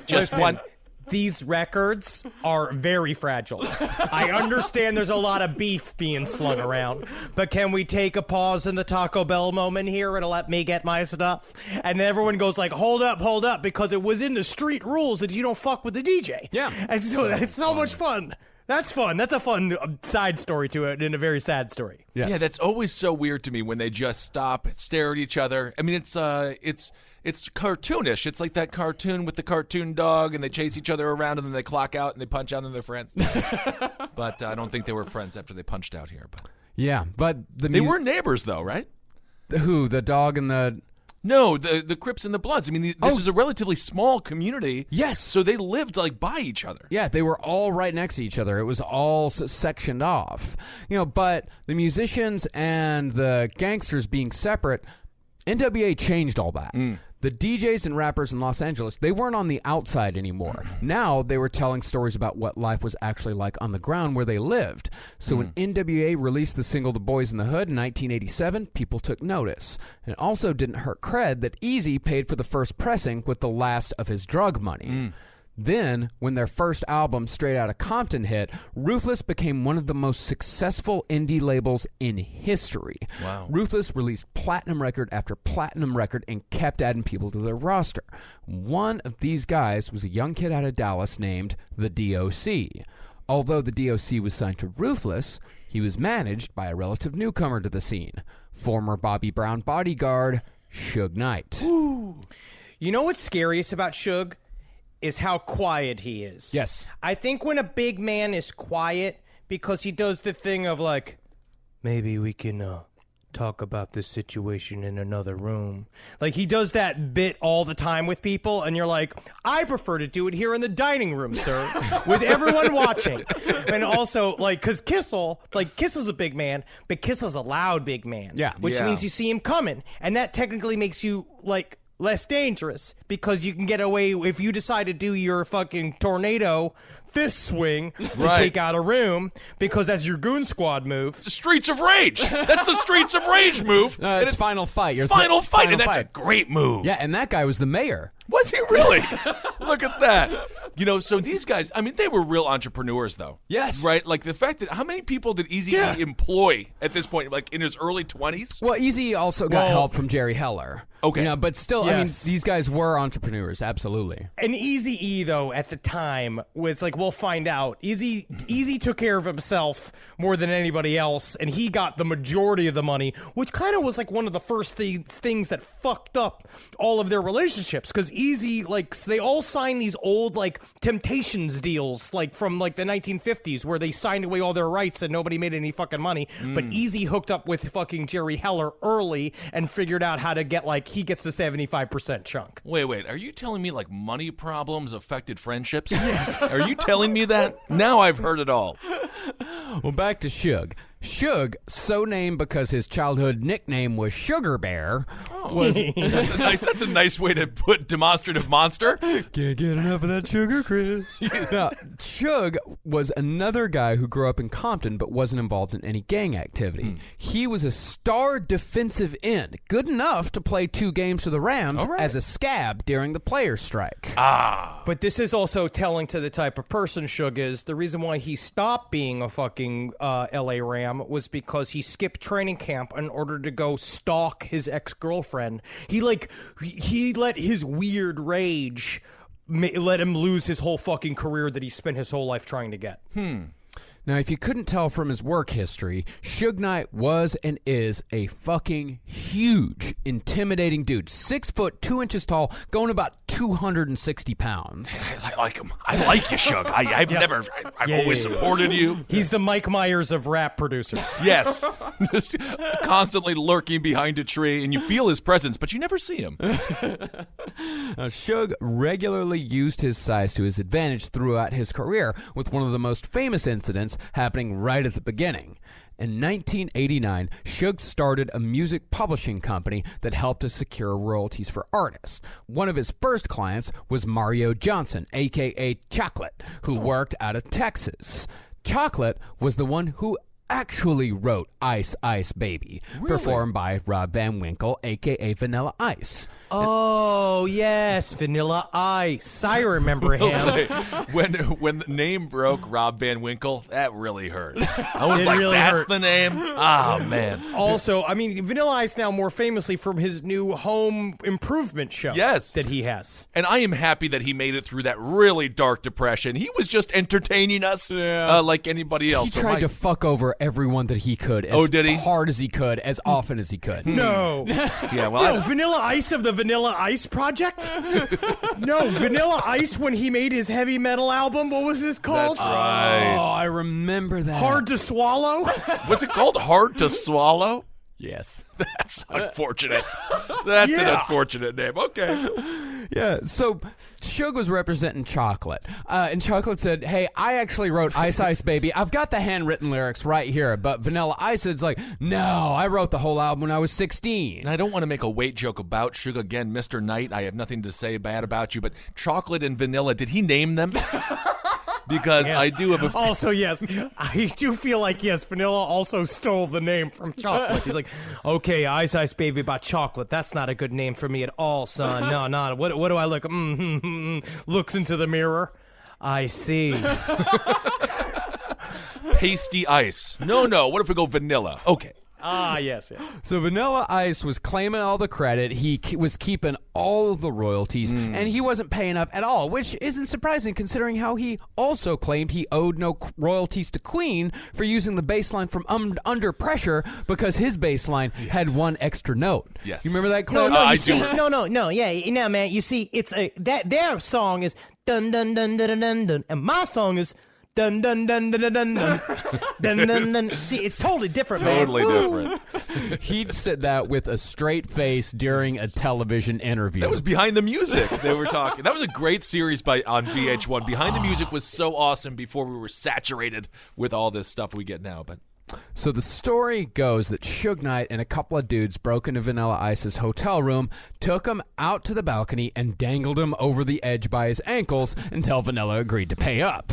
Just listen, one. these records are very fragile. I understand there's a lot of beef being slung around, but can we take a pause in the Taco Bell moment here and let me get my stuff? And then everyone goes like, hold up, because it was in the street rules that you don't fuck with the DJ. Yeah. And so it's so much fun. That's fun. That's a fun side story to it and a very sad story. Yes. Yeah, that's always so weird to me when they just stop, stare at each other. I mean, it's cartoonish. It's like that cartoon with the cartoon dog, and they chase each other around, and then they clock out, and they punch out, and they're friends. But I don't think they were friends after they punched out here. But Yeah, but they were neighbors, though, right? Who? The dog and the... No, the Crips and the Bloods. I mean, this is a relatively small community. Yes. So they lived, like, by each other. Yeah, they were all right next to each other. It was all sectioned off. But the musicians and the gangsters being separate, NWA changed all that. The DJs and rappers in Los Angeles, they weren't on the outside anymore. Now they were telling stories about what life was actually like on the ground where they lived. So when NWA released the single The Boys in the Hood in 1987, people took notice. And it also didn't hurt cred that Eazy paid for the first pressing with the last of his drug money. Then, when their first album, Straight Outta Compton, hit, Ruthless became one of the most successful indie labels in history. Wow. Ruthless released platinum record after platinum record and kept adding people to their roster. One of these guys was a young kid out of Dallas named the DOC. Although the DOC was signed to Ruthless, he was managed by a relative newcomer to the scene, former Bobby Brown bodyguard, Suge Knight. Ooh. You know what's scariest about Suge? Is how quiet he is. Yes. I think when a big man is quiet, because he does the thing of like, maybe we can talk about this situation in another room. Like, he does that bit all the time with people, and you're like, I prefer to do it here in the dining room, sir, with everyone watching. And also, like, because Kissel's a big man, but Kissel's a loud big man. Yeah. Which means you see him coming, and that technically makes you, like, less dangerous, because you can get away if you decide to do your fucking tornado fist swing to take out a room, because that's your goon squad move. The Streets of Rage. That's the Streets of Rage move. It's Final Fight. Final Fight, and that's a great move. Yeah, and that guy was the mayor. Was he really? Look at that. So these guys, I mean, they were real entrepreneurs, though. Yes. Right? Like, the fact that, how many people did Eazy employ at this point, like, in his early 20s? Well, Eazy also got help from Jerry Heller. Okay. But still, I mean, these guys were entrepreneurs, absolutely. And Eazy-E, though, at the time, was like, we'll find out. Eazy took care of himself more than anybody else, and he got the majority of the money, which kind of was like one of the first things that fucked up all of their relationships, because Eazy, like, they all signed these old, like, Temptations deals, like, from, like, the 1950s, where they signed away all their rights and nobody made any fucking money, but Eazy hooked up with fucking Jerry Heller early and figured out how to get, like, he gets the 75% chunk. Wait. Are you telling me, like, money problems affected friendships? Yes. Are you telling me that? Now I've heard it all. Well, back to Suge. Suge, so named because his childhood nickname was Sugar Bear, was... That's a nice way to put demonstrative monster. Can't get enough of that sugar, Chris. Now, Suge was another guy who grew up in Compton but wasn't involved in any gang activity. He was a star defensive end, good enough to play 2 games for the Rams as a scab during the players' strike. But this is also telling to the type of person Suge is. The reason why he stopped being a fucking LA Ram was because he skipped training camp in order to go stalk his ex-girlfriend. He let his weird rage let him lose his whole fucking career that he spent his whole life trying to get. Now, if you couldn't tell from his work history, Suge Knight was and is a fucking huge, intimidating dude. 6 foot, 2 inches tall, going about 260 pounds. I like him. I like you, Suge. I've always supported you. He's the Mike Myers of rap producers. Yes. Just constantly lurking behind a tree, and you feel his presence, but you never see him. Now, Suge regularly used his size to his advantage throughout his career, with one of the most famous incidents happening right at the beginning. In 1989, Suge started a music publishing company that helped to secure royalties for artists. One of his first clients was Mario Johnson, a.k.a. Chocolate, who worked out of Texas. Chocolate was the one who actually wrote Ice Ice Baby, performed by Rob Van Winkle, a.k.a. Vanilla Ice. Oh, yes, Vanilla Ice. I remember him. Say, when the name broke, Rob Van Winkle, that really hurt. I was like, really that's hurt. the name? Oh, man. Also, I mean, Vanilla Ice now more famously from his new home improvement show. Yes. That he has. And I am happy that he made it through that really dark depression. He was just entertaining us like anybody else. He tried to fuck over everyone that he could as did he? hard as he could, as often as he could. No. Yeah, well, No, Vanilla Ice of the Vanilla Ice Project? No, Vanilla Ice when he made his heavy metal album. What was it called? That's right. Oh, I remember that. Hard to Swallow? Was it called Hard to Swallow? Yes. That's unfortunate. That's an unfortunate name. Okay. Yeah, so Suge was representing Chocolate. And Chocolate said, hey, I actually wrote Ice Ice Baby. I've got the handwritten lyrics right here. But Vanilla Ice is like, no, I wrote the whole album when I was 16. And I don't want to make a weight joke about Suge again, Mr. Knight. I have nothing to say bad about you, but Chocolate and Vanilla, did he name them? Because Yes. I do have a... Also, yes, I do feel like, yes, Vanilla also stole the name from Chocolate. He's like, okay, Ice Ice Baby by Chocolate. That's not a good name for me at all, son. No. What do I look? Looks into the mirror. I see. Pasty Ice. No. What if we go Vanilla? Okay. Ah, yes. So Vanilla Ice was claiming all the credit. He was keeping all of the royalties, and he wasn't paying up at all, which isn't surprising considering how he also claimed he owed no royalties to Queen for using the bass line from Under Pressure because his bass line had one extra note. Yes. You remember that clip? I You see, do. no. Yeah, man. You see, it's that their song is dun dun dun dun dun dun, dun and my song is dun dun dun dun dun dun dun dun dun dun. See, it's totally different, man. Totally different. He'd said that with a straight face during a television interview. That was Behind the Music they were talking. That was a great series on VH1. Behind the Music was so awesome before we were saturated with all this stuff we get now. But So the story goes that Suge Knight and a couple of dudes broke into Vanilla Ice's hotel room, took him out to the balcony, and dangled him over the edge by his ankles until Vanilla agreed to pay up.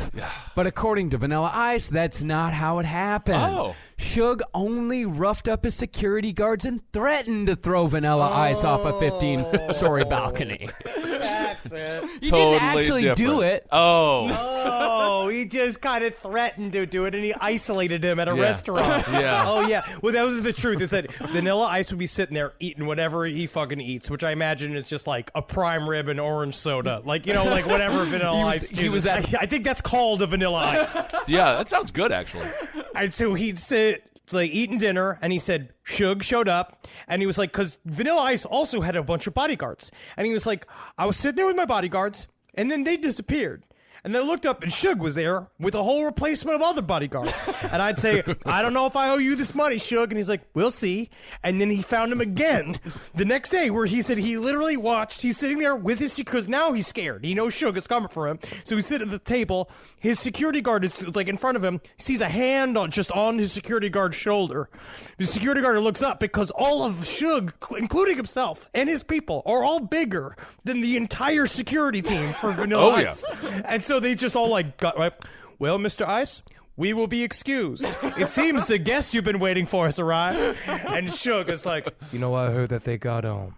But according to Vanilla Ice, that's not how it happened. Oh. Suge only roughed up his security guards and threatened to throw Vanilla Ice off a 15-story balcony. That's it. He Totally didn't actually do different. it. Oh, he just kind of threatened to do it, and he isolated him at a restaurant. Yeah. Oh, yeah. Well, that was the truth, is that Vanilla Ice would be sitting there eating whatever he fucking eats, which I imagine is just like a prime rib and orange soda. Like, you know, like whatever Vanilla Ice he was chooses. I think that's called a Vanilla Ice. yeah, that sounds good, actually. And so he'd sit, like, eating dinner, and he said, Suge showed up, and he was like, because Vanilla Ice also had a bunch of bodyguards. And he was like, I was sitting there with my bodyguards, and then they disappeared. And then I looked up, and Suge was there with a whole replacement of other bodyguards. And I'd say, I don't know if I owe you this money, Suge. And he's like, we'll see. And then he found him again the next day, where he said he literally watched. He's sitting there with his, because now he's scared. He knows Suge is coming for him. So he's sitting at the table. His security guard is like in front of him. He sees a hand just on his security guard's shoulder. The security guard looks up because all of Suge, including himself and his people, are all bigger than the entire security team for Vanilla Ice. And so they just all like, got right. Well, Mr. Ice, we will be excused. It seems the guest you've been waiting for has arrived. And Suge is like, you know, I heard that they got a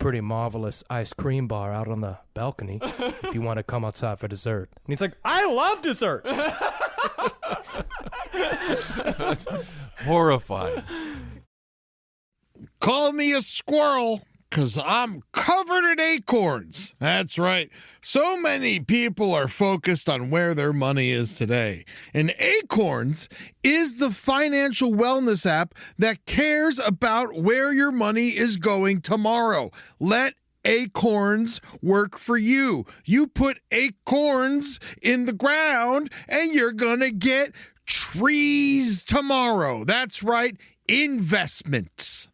pretty marvelous ice cream bar out on the balcony if you want to come outside for dessert. And he's like, I love dessert. Horrifying. Call me a squirrel, 'cause I'm covered in acorns. That's right. So many people are focused on where their money is today. And Acorns is the financial wellness app that cares about where your money is going tomorrow. Let Acorns work for you. You put acorns in the ground and you're going to get trees tomorrow. That's right, investments.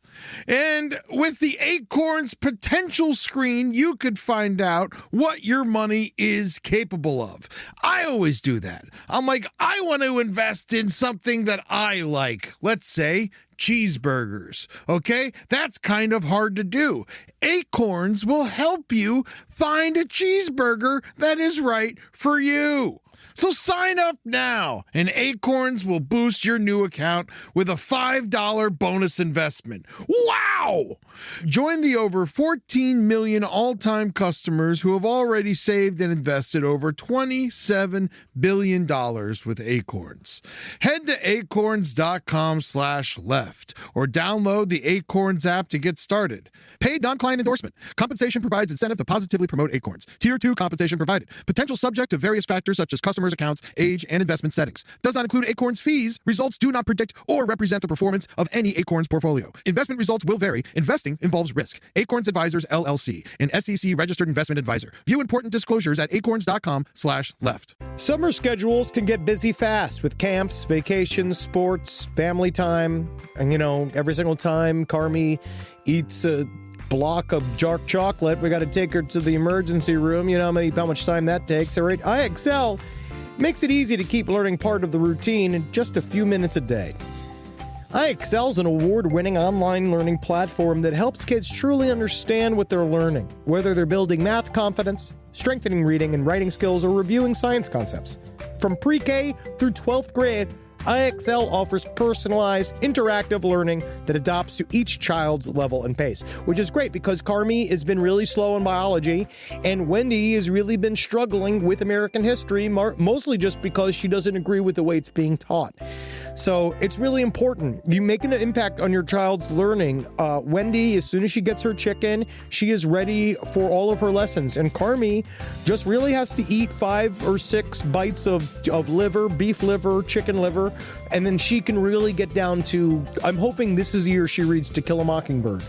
And with the Acorns potential screen, you could find out what your money is capable of. I always do that. I'm like, I want to invest in something that I like. Let's say cheeseburgers. Okay? That's kind of hard to do. Acorns will help you find a cheeseburger that is right for you. So sign up now, and Acorns will boost your new account with a $5 bonus investment. Wow! Wow! Join the over 14 million all-time customers who have already saved and invested over $27 billion with Acorns. Head to acorns.com/left or download the Acorns app to get started. Paid non-client endorsement. Compensation provides incentive to positively promote Acorns. Tier 2 compensation provided. Potential subject to various factors such as customers' accounts, age, and investment settings. Does not include Acorns fees. Results do not predict or represent the performance of any Acorns portfolio. Investment results will vary. Investing involves risk. Acorns Advisors, LLC, an SEC registered investment advisor. View important disclosures at acorns.com/left. Summer schedules can get busy fast with camps, vacations, sports, family time. And, every single time Carmi eats a block of dark chocolate, we got to take her to the emergency room. You know how much time that takes. All right, IXL makes it easy to keep learning part of the routine in just a few minutes a day. IXL is an award-winning online learning platform that helps kids truly understand what they're learning, whether they're building math confidence, strengthening reading and writing skills, or reviewing science concepts. From pre-K through 12th grade, IXL offers personalized, interactive learning that adapts to each child's level and pace, which is great because Carmi has been really slow in biology, and Wendy has really been struggling with American history, mostly just because she doesn't agree with the way it's being taught. So it's really important. You make an impact on your child's learning. Wendy, as soon as she gets her chicken, she is ready for all of her lessons. And Carmi just really has to eat 5 or 6 bites of liver, beef liver, chicken liver, and then she can really get down to, I'm hoping this is the year she reads To Kill a Mockingbird.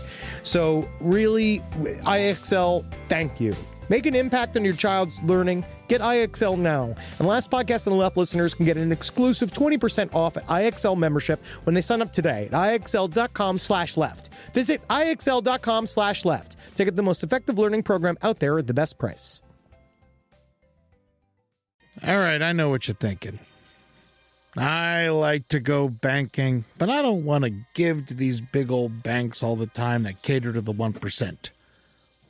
So really, IXL, thank you. Make an impact on your child's learning. Get IXL now. And Last Podcast on the Left listeners can get an exclusive 20% off at IXL membership when they sign up today at IXL.com/left. Visit IXL.com/left to get the most effective learning program out there at the best price. All right, I know what you're thinking. I like to go banking, but I don't want to give to these big old banks all the time that cater to the 1%.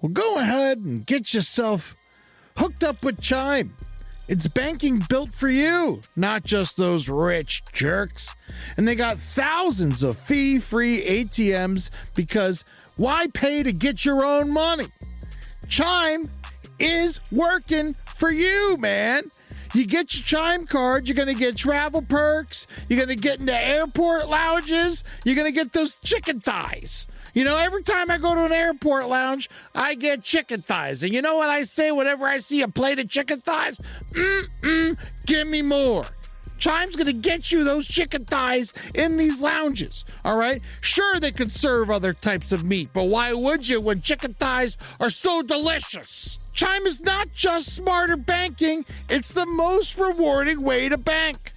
Well, go ahead and get yourself hooked up with Chime. It's banking built for you, not just those rich jerks. And they got thousands of fee-free ATMs because why pay to get your own money? Chime is working for you, man. You get your Chime card, you're going to get travel perks, you're going to get into airport lounges, you're going to get those chicken thighs. Every time I go to an airport lounge, I get chicken thighs. And you know what I say whenever I see a plate of chicken thighs? Give me more. Chime's going to get you those chicken thighs in these lounges, all right? Sure, they could serve other types of meat, but why would you when chicken thighs are so delicious? Chime is not just smarter banking, it's the most rewarding way to bank.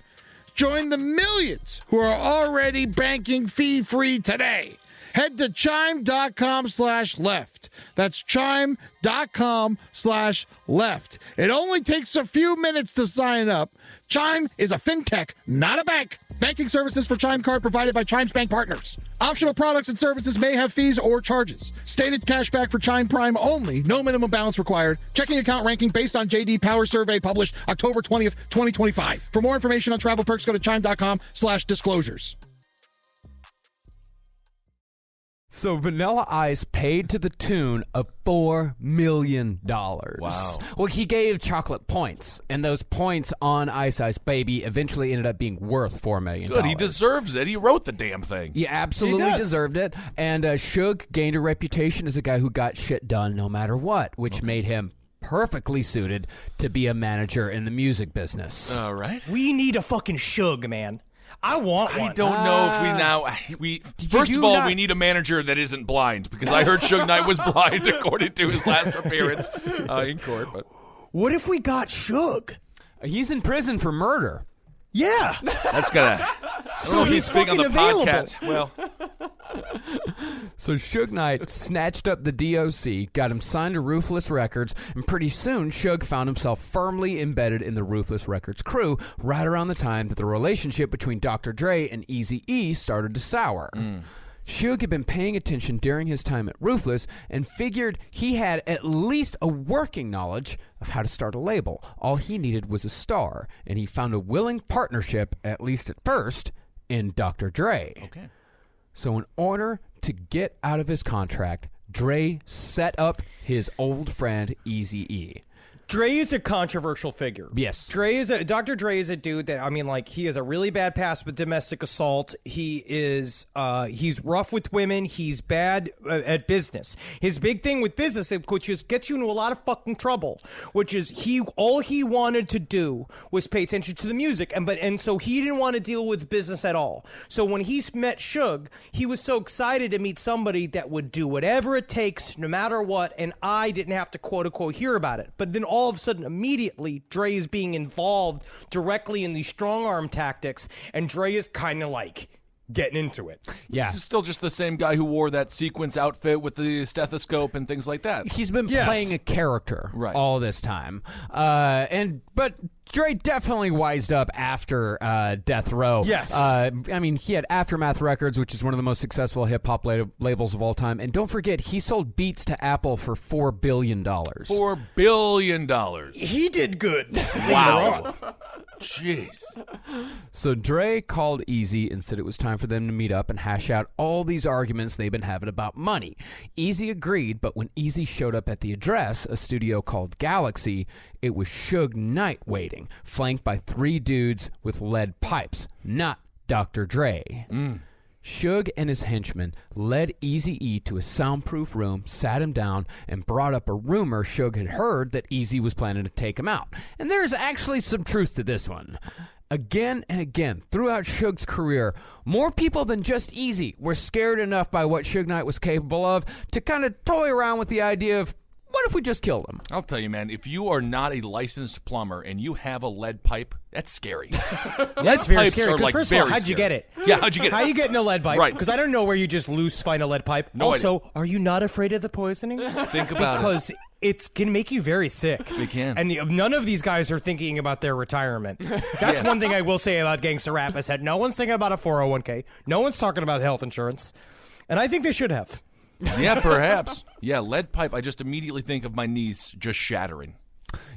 Join the millions who are already banking fee-free today. Head to chime.com/left. That's chime.com/left. It only takes a few minutes to sign up. Chime is a fintech, not a bank. Banking services for Chime Card provided by Chime's bank partners. Optional products and services may have fees or charges. Stated cashback for Chime Prime only. No minimum balance required. Checking account ranking based on JD Power Survey published October 20th, 2025. For more information on travel perks, go to chime.com/disclosures. So Vanilla Ice paid to the tune of $4 million. Wow. Well, he gave chocolate points, and those points on Ice Ice Baby eventually ended up being worth $4 million. Good, he deserves it. He wrote the damn thing. He absolutely deserved it. And Suge gained a reputation as a guy who got shit done no matter what, which made him perfectly suited to be a manager in the music business. All right. We need a fucking Suge, man. I want one. I don't know if first of all, we need a manager that isn't blind, because I heard Suge Knight was blind according to his last appearance in court. But what if we got Suge? He's in prison for murder. Yeah. That's gonna. So he's fucking available. Podcast. Well, so Suge Knight snatched up the DOC, got him signed to Ruthless Records, and pretty soon Suge found himself firmly embedded in the Ruthless Records crew right around the time that the relationship between Dr. Dre and Eazy-E started to sour. Suge had been paying attention during his time at Ruthless and figured he had at least a working knowledge of how to start a label. All he needed was a star, and he found a willing partnership, at least at first, in Dr. Dre. okay. So in order to get out of his contract, Dre set up his old friend Eazy-E. Dre is a controversial figure. Yes. Dr. Dre is a dude that, I mean, like, he has a really bad past with domestic assault. He is, he's rough with women. He's bad at business. His big thing with business, which just gets you into a lot of fucking trouble, which is all he wanted to do was pay attention to the music. And so he didn't want to deal with business at all. So when he met Suge, he was so excited to meet somebody that would do whatever it takes, no matter what. And I didn't have to quote unquote hear about it. But then all of a sudden, immediately, Dre is being involved directly in these strong arm tactics, and Dre is kind of like getting into it. Yeah. This is still just the same guy who wore that sequence outfit with the stethoscope and things like that. He's been playing a character all this time. But Dre definitely wised up after Death Row. Yes. I mean, he had Aftermath Records, which is one of the most successful hip-hop labels of all time. And don't forget, he sold Beats to Apple for $4 billion. $4 billion. He did good. Wow. Jeez. So Dre called Eazy and said it was time for them to meet up and hash out all these arguments they've been having about money. Eazy agreed, but when Eazy showed up at the address, a studio called Galaxy, it was Suge Knight waiting, flanked by 3 dudes with lead pipes, not Dr. Dre. Suge and his henchmen led Eazy-E to a soundproof room, sat him down, and brought up a rumor Suge had heard that Eazy was planning to take him out. And there is actually some truth to this one. Again and again, throughout Suge's career, more people than just Eazy were scared enough by what Suge Knight was capable of to kind of toy around with the idea of, what if we just killed him? I'll tell you, man, if you are not a licensed plumber and you have a lead pipe, that's scary. That's very scary. Because like first of all, very how'd you scary. get it? Yeah, how'd you get it? How you getting a lead pipe? Right. Because I don't know where you just loose find a lead pipe. No also, idea. are you not afraid of the poisoning? Think about because it can make you very sick. It can. And none of these guys are thinking about their retirement. That's one thing I will say about gangster rap is that no one's thinking about a 401k. No one's talking about health insurance. And I think they should have. Yeah, perhaps. Yeah, lead pipe, I just immediately think of my knees just shattering.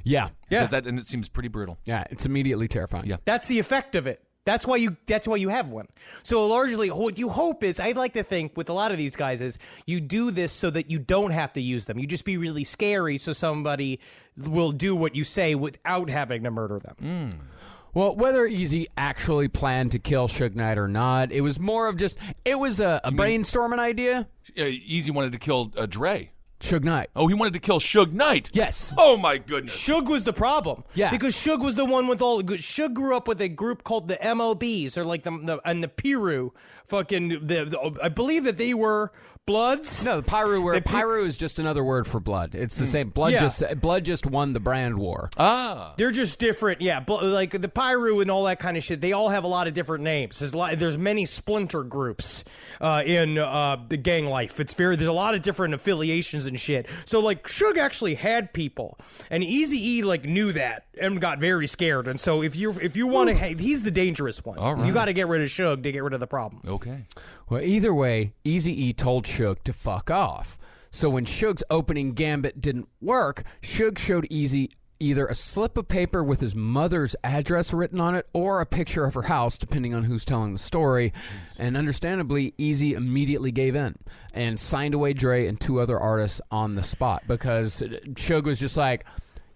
Yeah. And it seems pretty brutal. Yeah, it's immediately terrifying. Yeah. That's the effect of it. That's why you have one. So largely, what you hope is, I'd like to think with a lot of these guys is you do this so that you don't have to use them. You just be really scary so somebody will do what you say without having to murder them. Well, whether Eazy actually planned to kill Suge Knight or not, it was more of just, it was a brainstorming idea. Eazy wanted to kill Dre. Suge Knight. Oh, he wanted to kill Suge Knight. Yes. Oh my goodness. Suge was the problem. Yeah. Because Suge was the one with all. Suge grew up with a group called the MOBs, or like the Piru. I believe that they were Bloods. No, the Pyru is just another word for blood. It's the same. Blood just won the brand war. They're just different. Yeah, like the Pyru and all that kind of shit. They all have a lot of different names. There's many splinter groups in the gang life. There's a lot of different affiliations and shit. So like Suge actually had people, and Eazy-E like knew that and got very scared. And so if you want to, he's the dangerous one. All right. You got to get rid of Suge to get rid of the problem. Okay. Well, either way, Eazy-E told Suge to fuck off. So when Suge's opening gambit didn't work, Suge showed Eazy either a slip of paper with his mother's address written on it or a picture of her house, depending on who's telling the story. Jeez. And understandably, Eazy immediately gave in and signed away Dre and 2 other artists on the spot because Suge was just like,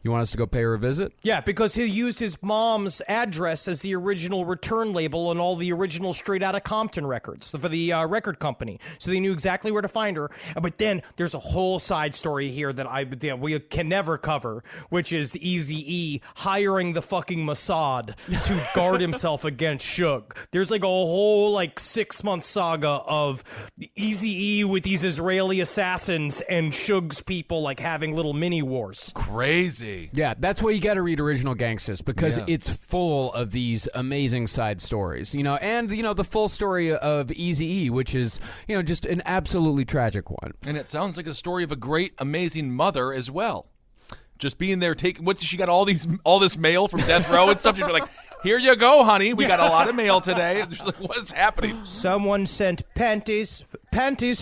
you want us to go pay her a visit? Yeah, because he used his mom's address as the original return label on all the original Straight Outta Compton records for the record company. So they knew exactly where to find her. But then there's a whole side story here that we can never cover, which is the Eazy-E hiring the fucking Mossad to guard himself against Suge. There's like a whole 6-month saga of Eazy-E with these Israeli assassins and Suge's people having little mini wars. Crazy. Yeah, that's why you got to read Original Gangsters because it's full of these amazing side stories, and the full story of Eazy-E, which is, just an absolutely tragic one. And it sounds like a story of a great, amazing mother as well. Just being there, she got all this mail from death row and stuff. She'd be like, here you go, honey. We got a lot of mail today. She's like, what's happening? Someone sent panties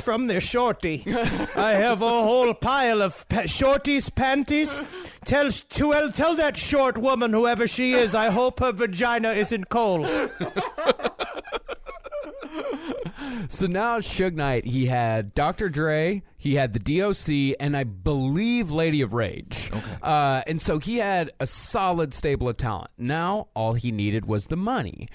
from their shorty. I have a whole pile of shorty's panties. Tell that short woman, whoever she is, I hope her vagina isn't cold. So now Suge Knight, he had Dr. Dre, he had the DOC, and I believe Lady of Rage. Okay. And so he had a solid stable of talent. Now all he needed was the money.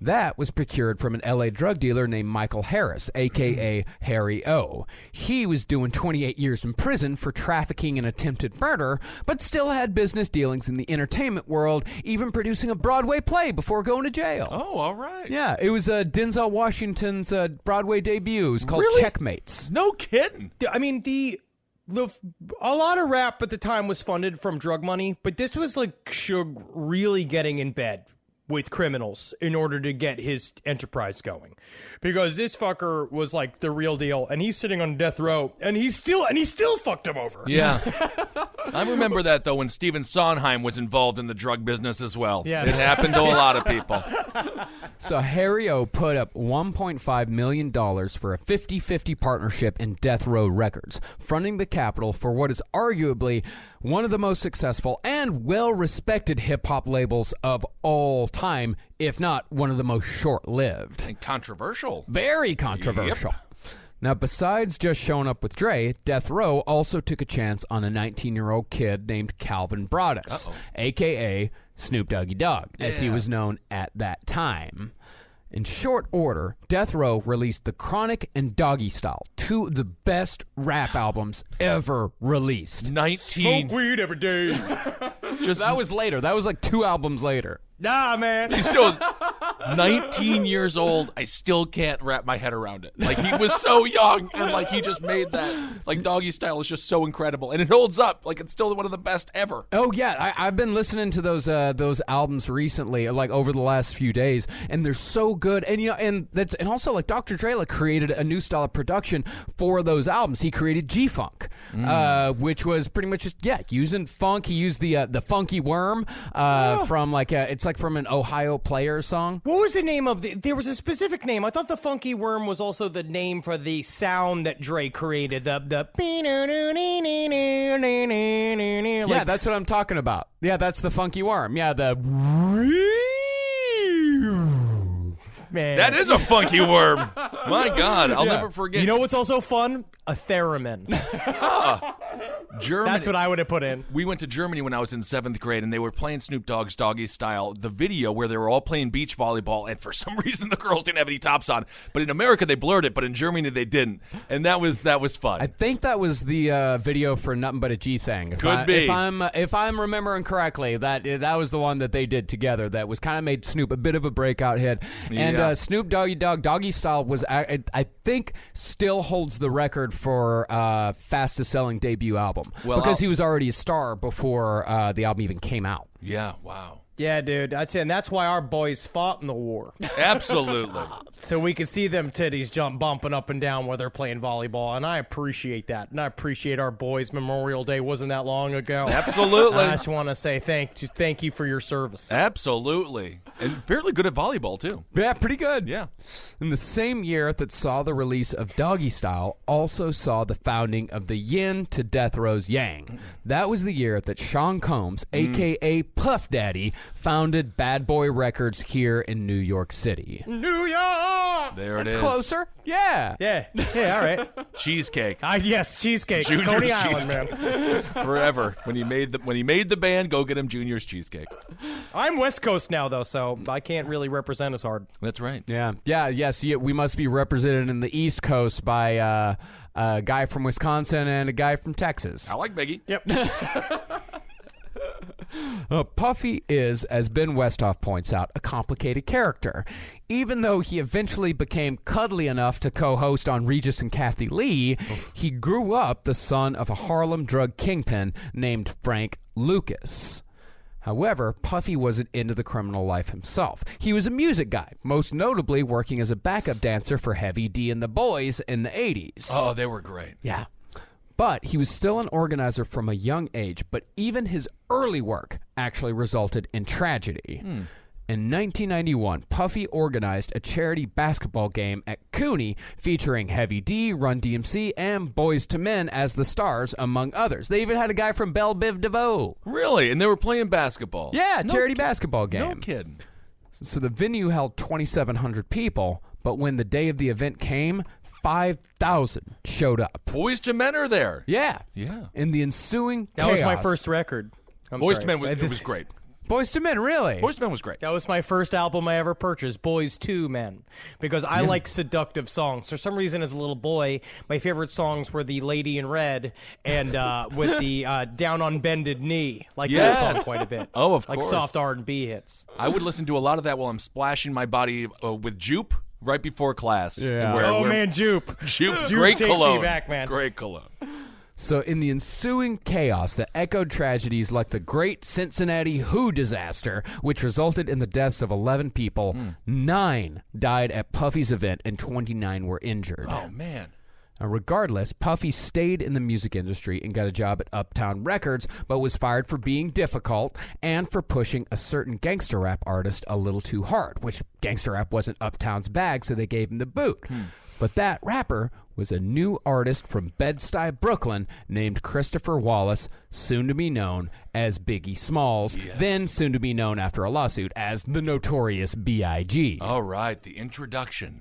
That was procured from an LA drug dealer named Michael Harris, a.k.a. Harry O. He was doing 28 years in prison for trafficking and attempted murder, but still had business dealings in the entertainment world, even producing a Broadway play before going to jail. Oh, all right. Yeah, it was Denzel Washington's Broadway debut. It was called Checkmates. No kidding. I mean, a lot of rap at the time was funded from drug money, but this was like Suge really getting in bed with criminals in order to get his enterprise going, because this fucker was like the real deal, and he's sitting on death row, and he still fucked him over. Yeah. I remember that, though, when Stephen Sondheim was involved in the drug business as well. Yes. It happened to a lot of people. So Harry O put up $1.5 million for a 50-50 partnership in Death Row Records, fronting the capital for what is arguably one of the most successful and well-respected hip-hop labels of all time, if not one of the most short-lived. And controversial. Very controversial. Yep. Now, besides just showing up with Dre, Death Row also took a chance on a 19-year-old kid named Calvin Broadus, a.k.a. Snoop Doggy Dogg, as he was known at that time. In short order, Death Row released The Chronic and Doggy Style, two of the best rap albums ever released. Smoke weed every day. That was later. That was like 2 albums later. Nah, man. He's still 19 years old. I still can't wrap my head around it. Like, he was so young, and like he just made that. Like, Doggy Style is just so incredible, and it holds up. Like, it's still one of the best ever. Oh yeah, I've been listening to those albums recently, like over the last few days, and they're so good. And and also like Dr. Dre created a new style of production for those albums. He created G-Funk, which was pretty much just using funk. He used the funky worm from like it's like from an Ohio Players song. What was the name of there was a specific name. I thought the funky worm was also the name for the sound that Dre created. Yeah, that's what I'm talking about. Yeah, that's the funky worm. Yeah, Man. That is a funky worm. My God, I'll never forget. You know what's also fun? A theremin. Germany. That's what I would have put in. We went to Germany when I was in 7th grade, and they were playing Snoop Dogg's Doggy Style, the video where they were all playing beach volleyball, and for some reason the girls didn't have any tops on. But in America they blurred it, but in Germany they didn't, and that was fun. I think that was the video for Nothing But a G Thing. Could be. If I'm remembering correctly, that was the one that they did together. That was kind of made Snoop a bit of a breakout hit, and Snoop Doggy Dogg Doggy Style was I think still holds the record for fastest selling debut album, because he was already a star before the album even came out. Yeah, wow. Yeah, dude. That's why our boys fought in the war. Absolutely. So we could see them titties bumping up and down while they're playing volleyball, and I appreciate that. And I appreciate our boys. Memorial Day wasn't that long ago. Absolutely. I just want to say thank you for your service. Absolutely. And fairly good at volleyball, too. Yeah, pretty good. Yeah. In the same year that saw the release of Doggy Style, also saw the founding of the Yin to Death Row's Yang. That was the year that Sean Combs, a.k.a. Puff Daddy, founded Bad Boy Records here in New York City. New York! There it is. It's closer. Yeah. Yeah, all right. Cheesecake. Yes, Cheesecake. Junior's Coney Island, Cheesecake. man. Forever. When he made the band, go get him Junior's Cheesecake. I'm West Coast now, though, so I can't really represent as hard. That's right. Yes. We must be represented in the East Coast by a guy from Wisconsin and a guy from Texas. I like Biggie. Yep. Puffy is, as Ben Westhoff points out, a complicated character. Even though he eventually became cuddly enough to co-host on Regis and Kathy Lee, he grew up the son of a Harlem drug kingpin named Frank Lucas. However, Puffy wasn't into the criminal life himself. He was a music guy, most notably working as a backup dancer for Heavy D and the Boys in the 80s. Oh, they were great. Yeah. But he was still an organizer from a young age, but even his early work actually resulted in tragedy. In 1991, Puffy organized a charity basketball game at Cooney featuring Heavy D, Run DMC, and Boyz II Men as the stars, among others. They even had a guy from Belle Biv DeVoe. Really? And they were playing basketball? Yeah, charity basketball game. No kidding. So the venue held 2,700 people, but when the day of the event came, 5,000 showed up. Boys to Men are there. Yeah. Yeah. In the ensuing That chaos. was my first record. Boys to Men it was great. Boys to Men, really? Boys to Men was great. That was my first album I ever purchased, Boys to Men, because I like seductive songs. For some reason, as a little boy, my favorite songs were The Lady in Red and with the Down on Bended Knee. Like that song quite a bit. Oh, of like course. soft R&B hits. I would listen to a lot of that while I'm splashing my body with Jupe right before class. Yeah. Man, Jupe. Jupe, Jupe great takes me cologne. back, man. Great cologne. So in the ensuing chaos that echoed tragedies like the Great Cincinnati Who disaster, which resulted in the deaths of 11 people, 9 died at Puffy's event and 29 were injured. Oh, man. Now, regardless, Puffy stayed in the music industry and got a job at Uptown Records, but was fired for being difficult and for pushing a certain gangster rap artist a little too hard, which gangster rap wasn't Uptown's bag, so they gave him the boot. But that rapper was a new artist from Bed-Stuy, Brooklyn, named Christopher Wallace, soon to be known as Biggie Smalls, then soon to be known after a lawsuit as the Notorious B.I.G. All right, the introduction.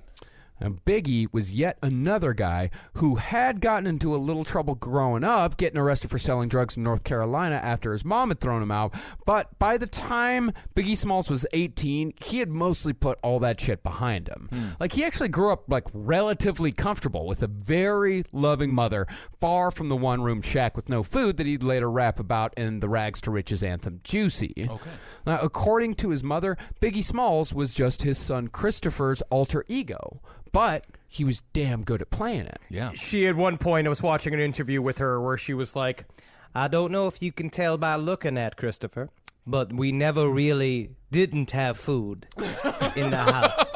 Now, Biggie was yet another guy who had gotten into a little trouble growing up, getting arrested for selling drugs in North Carolina after his mom had thrown him out. But by the time Biggie Smalls was 18, he had mostly put all that shit behind him. Like, he actually grew up, like, relatively comfortable with a very loving mother, far from the one-room shack with no food that he'd later rap about in the Rags to Riches anthem, Juicy. Okay. Now, according to his mother, Biggie Smalls was just his son Christopher's alter ego. But he was damn good at playing it. Yeah. She, at one point, I was watching an interview with her where she was like, I don't know if you can tell by looking at Christopher, but we never really didn't have food in the house.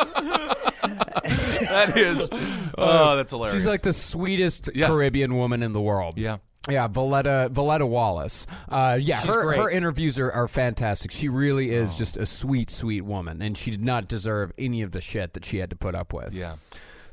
That is, that's hilarious. She's like the sweetest Caribbean woman in the world. Yeah. Yeah, Valletta Wallace. She's great. Her interviews are fantastic. She really is just a sweet, sweet woman, and she did not deserve any of the shit that she had to put up with. Yeah.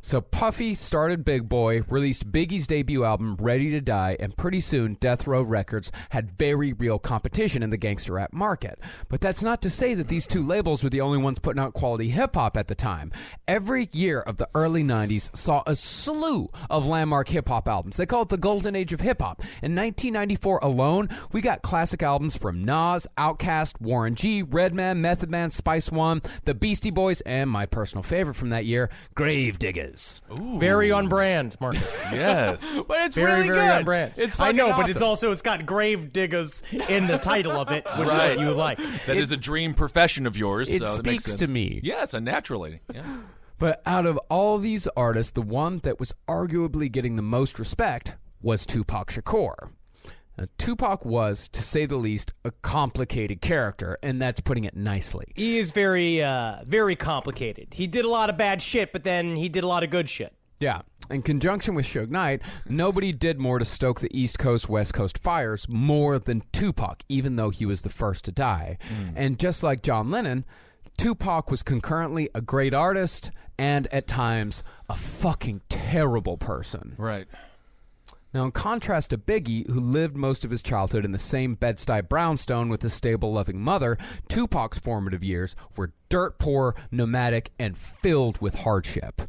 So Puffy started Big Boy, released Biggie's debut album, Ready to Die, and pretty soon Death Row Records had very real competition in the gangster rap market. But that's not to say that these two labels were the only ones putting out quality hip-hop at the time. Every year of the early 90s saw a slew of landmark hip-hop albums. They call it the golden age of hip-hop. In 1994 alone, we got classic albums from Nas, Outkast, Warren G, Redman, Method Man, Spice One, the Beastie Boys, and my personal favorite from that year, Gravediggers. Ooh. Very on brand, Marcus. Yes. But it's Very, really very good. on brand. It's I fucking know, awesome. but it's got grave diggers in the title of it, which is what you like. That is a dream profession of yours. It so that makes speaks sense. to me. Yes, naturally. Yeah. But out of all these artists, the one that was arguably getting the most respect was Tupac Shakur. Now, Tupac was, to say the least, a complicated character, and that's putting it nicely. He is very, very complicated. He did a lot of bad shit, but then he did a lot of good shit. Yeah. In conjunction with Suge Knight, nobody did more to stoke the East Coast, West Coast fires more than Tupac, even though he was the first to die. And just like John Lennon, Tupac was concurrently a great artist and, at times, a fucking terrible person. Right. Now, in contrast to Biggie, who lived most of his childhood in the same Bed-Stuy brownstone with a stable, loving mother, Tupac's formative years were dirt poor, nomadic, and filled with hardship.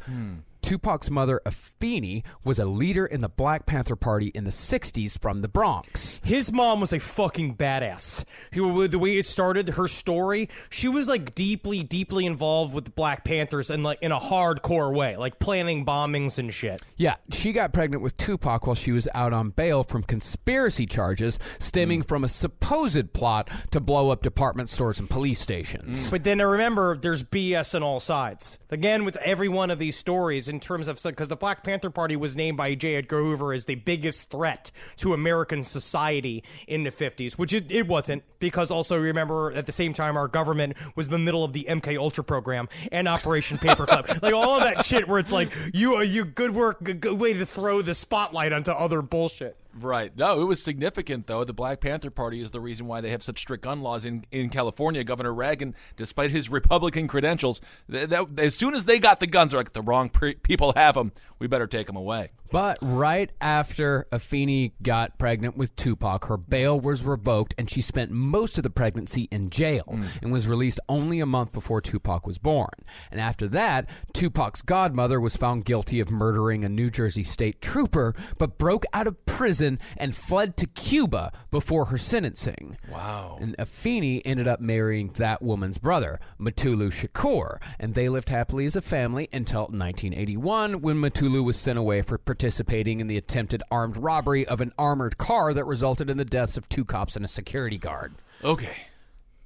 Tupac's mother, Afeni, was a leader in the Black Panther Party in the 60s from the Bronx. His mom was a fucking badass. The way it started, her story, she was like deeply, deeply involved with the Black Panthers and like in a hardcore way, like planning bombings and shit. Yeah, she got pregnant with Tupac while she was out on bail from conspiracy charges stemming from a supposed plot to blow up department stores and police stations. But then I remember there's BS on all sides. Again, with every one of these stories in terms of, because the Black Panther Party was named by J. Edgar Hoover as the biggest threat to American society in the 50s, which it wasn't, because also remember at the same time our government was in the middle of the MK Ultra program and Operation Paperclip. Like all of that shit where it's like, you good work, good way to throw the spotlight onto other bullshit. Right. No, it was significant, though. The Black Panther Party is the reason why they have such strict gun laws in California. Governor Reagan, despite his Republican credentials, as soon as they got the guns, they're like, the wrong people have them. We better take them away. But right after Afeni got pregnant with Tupac, her bail was revoked, and she spent most of the pregnancy in jail and was released only a month before Tupac was born. And after that, Tupac's godmother was found guilty of murdering a New Jersey state trooper, but broke out of prison and fled to Cuba before her sentencing. Wow. And Afeni ended up marrying that woman's brother, Mutulu Shakur, and they lived happily as a family until 1981, when Mutulu was sent away for participating in the attempted armed robbery of an armored car that resulted in the deaths of 2 cops and a security guard. Okay.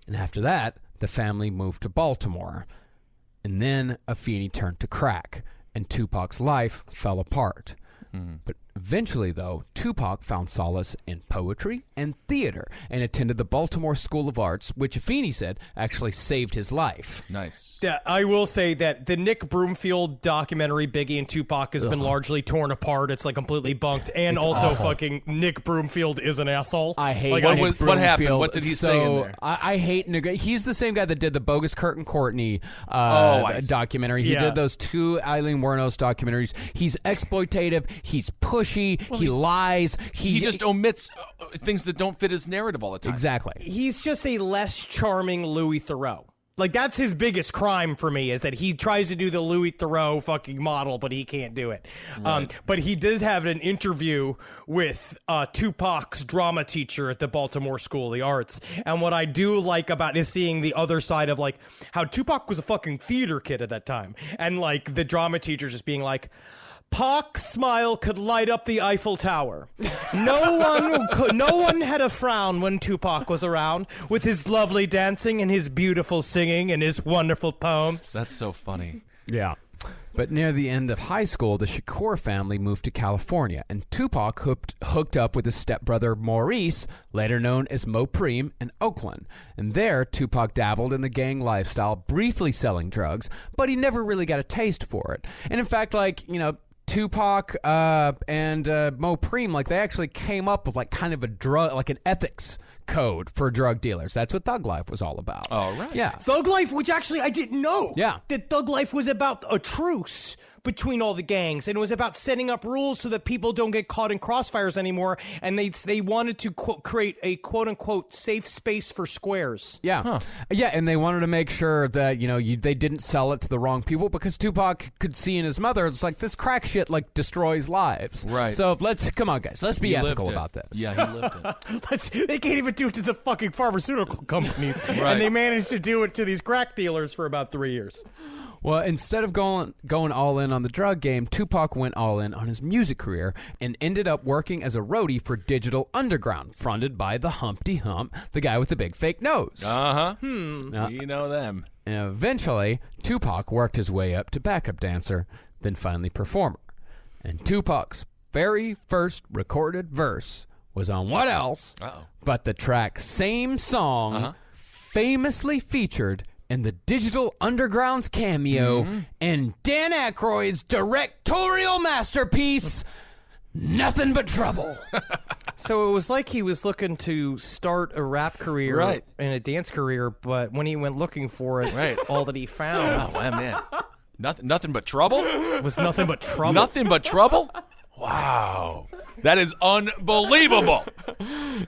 And after that, the family moved to Baltimore. And then Afeni turned to crack, and Tupac's life fell apart. But eventually, though, Tupac found solace in poetry and theater and attended the Baltimore School of Arts, which Afeni said actually saved his life. Nice. Yeah, I will say that the Nick Broomfield documentary, Biggie and Tupac, has been largely torn apart. It's like completely bunked. And It's also awful. fucking Nick Broomfield is an asshole. I hate Like, Nick what Broomfield. happened? What did he say in there? I hate Nick. He's the same guy that did the bogus Kurt and Courtney I see. documentary. He Yeah. did those 2 Eileen Wuornos documentaries. He's exploitative. He's pushy. He lies. He just omits things that don't fit his narrative all the time. Exactly. He's just a less charming Louis Theroux. Like, that's his biggest crime for me, is that he tries to do the Louis Theroux fucking model, but he can't do it. But he did have an interview with Tupac's drama teacher at the Baltimore School of the Arts. And what I do like about is seeing the other side of, like, how Tupac was a fucking theater kid at that time. And, like, the drama teacher just being like, Pac's smile could light up the Eiffel Tower. No one had a frown when Tupac was around, with his lovely dancing and his beautiful singing and his wonderful poems. That's so funny. Yeah. But near the end of high school, the Shakur family moved to California, and Tupac hooked up with his stepbrother Maurice, later known as Mo Preem, in Oakland. And there, Tupac dabbled in the gang lifestyle, briefly selling drugs, but he never really got a taste for it. And in fact, Tupac and Mo Preem, like, they actually came up with like kind of a drug, like an ethics code for drug dealers. That's what Thug Life was all about. All right. Yeah. Thug Life, which actually I didn't know. Yeah. That Thug Life was about a truce between all the gangs, and it was about setting up rules so that people don't get caught in crossfires anymore, and they wanted to create a quote-unquote safe space for squares. Yeah. Yeah, and they wanted to make sure that, they didn't sell it to the wrong people, because Tupac could see in his mother, it's like, this crack shit, like, destroys lives. Right. So come on, guys, let's be ethical about this. Yeah, he lived it. They can't even do it to the fucking pharmaceutical companies, Right. and they managed to do it to these crack dealers for about 3 years. Well, instead of going all in on the drug game, Tupac went all in on his music career and ended up working as a roadie for Digital Underground, fronted by the Humpty Hump, the guy with the big fake nose. Uh-huh. We know them. And eventually, Tupac worked his way up to backup dancer, then finally performer. And Tupac's very first recorded verse was on what else but the track Same Song, famously featured in the Digital Underground's cameo and Dan Aykroyd's directorial masterpiece, Nothing But Trouble. So it was like he was looking to start a rap career and a dance career, but when he went looking for it, all that he found man. Nothing but trouble? was nothing but trouble. Nothing but trouble? Wow. That is unbelievable.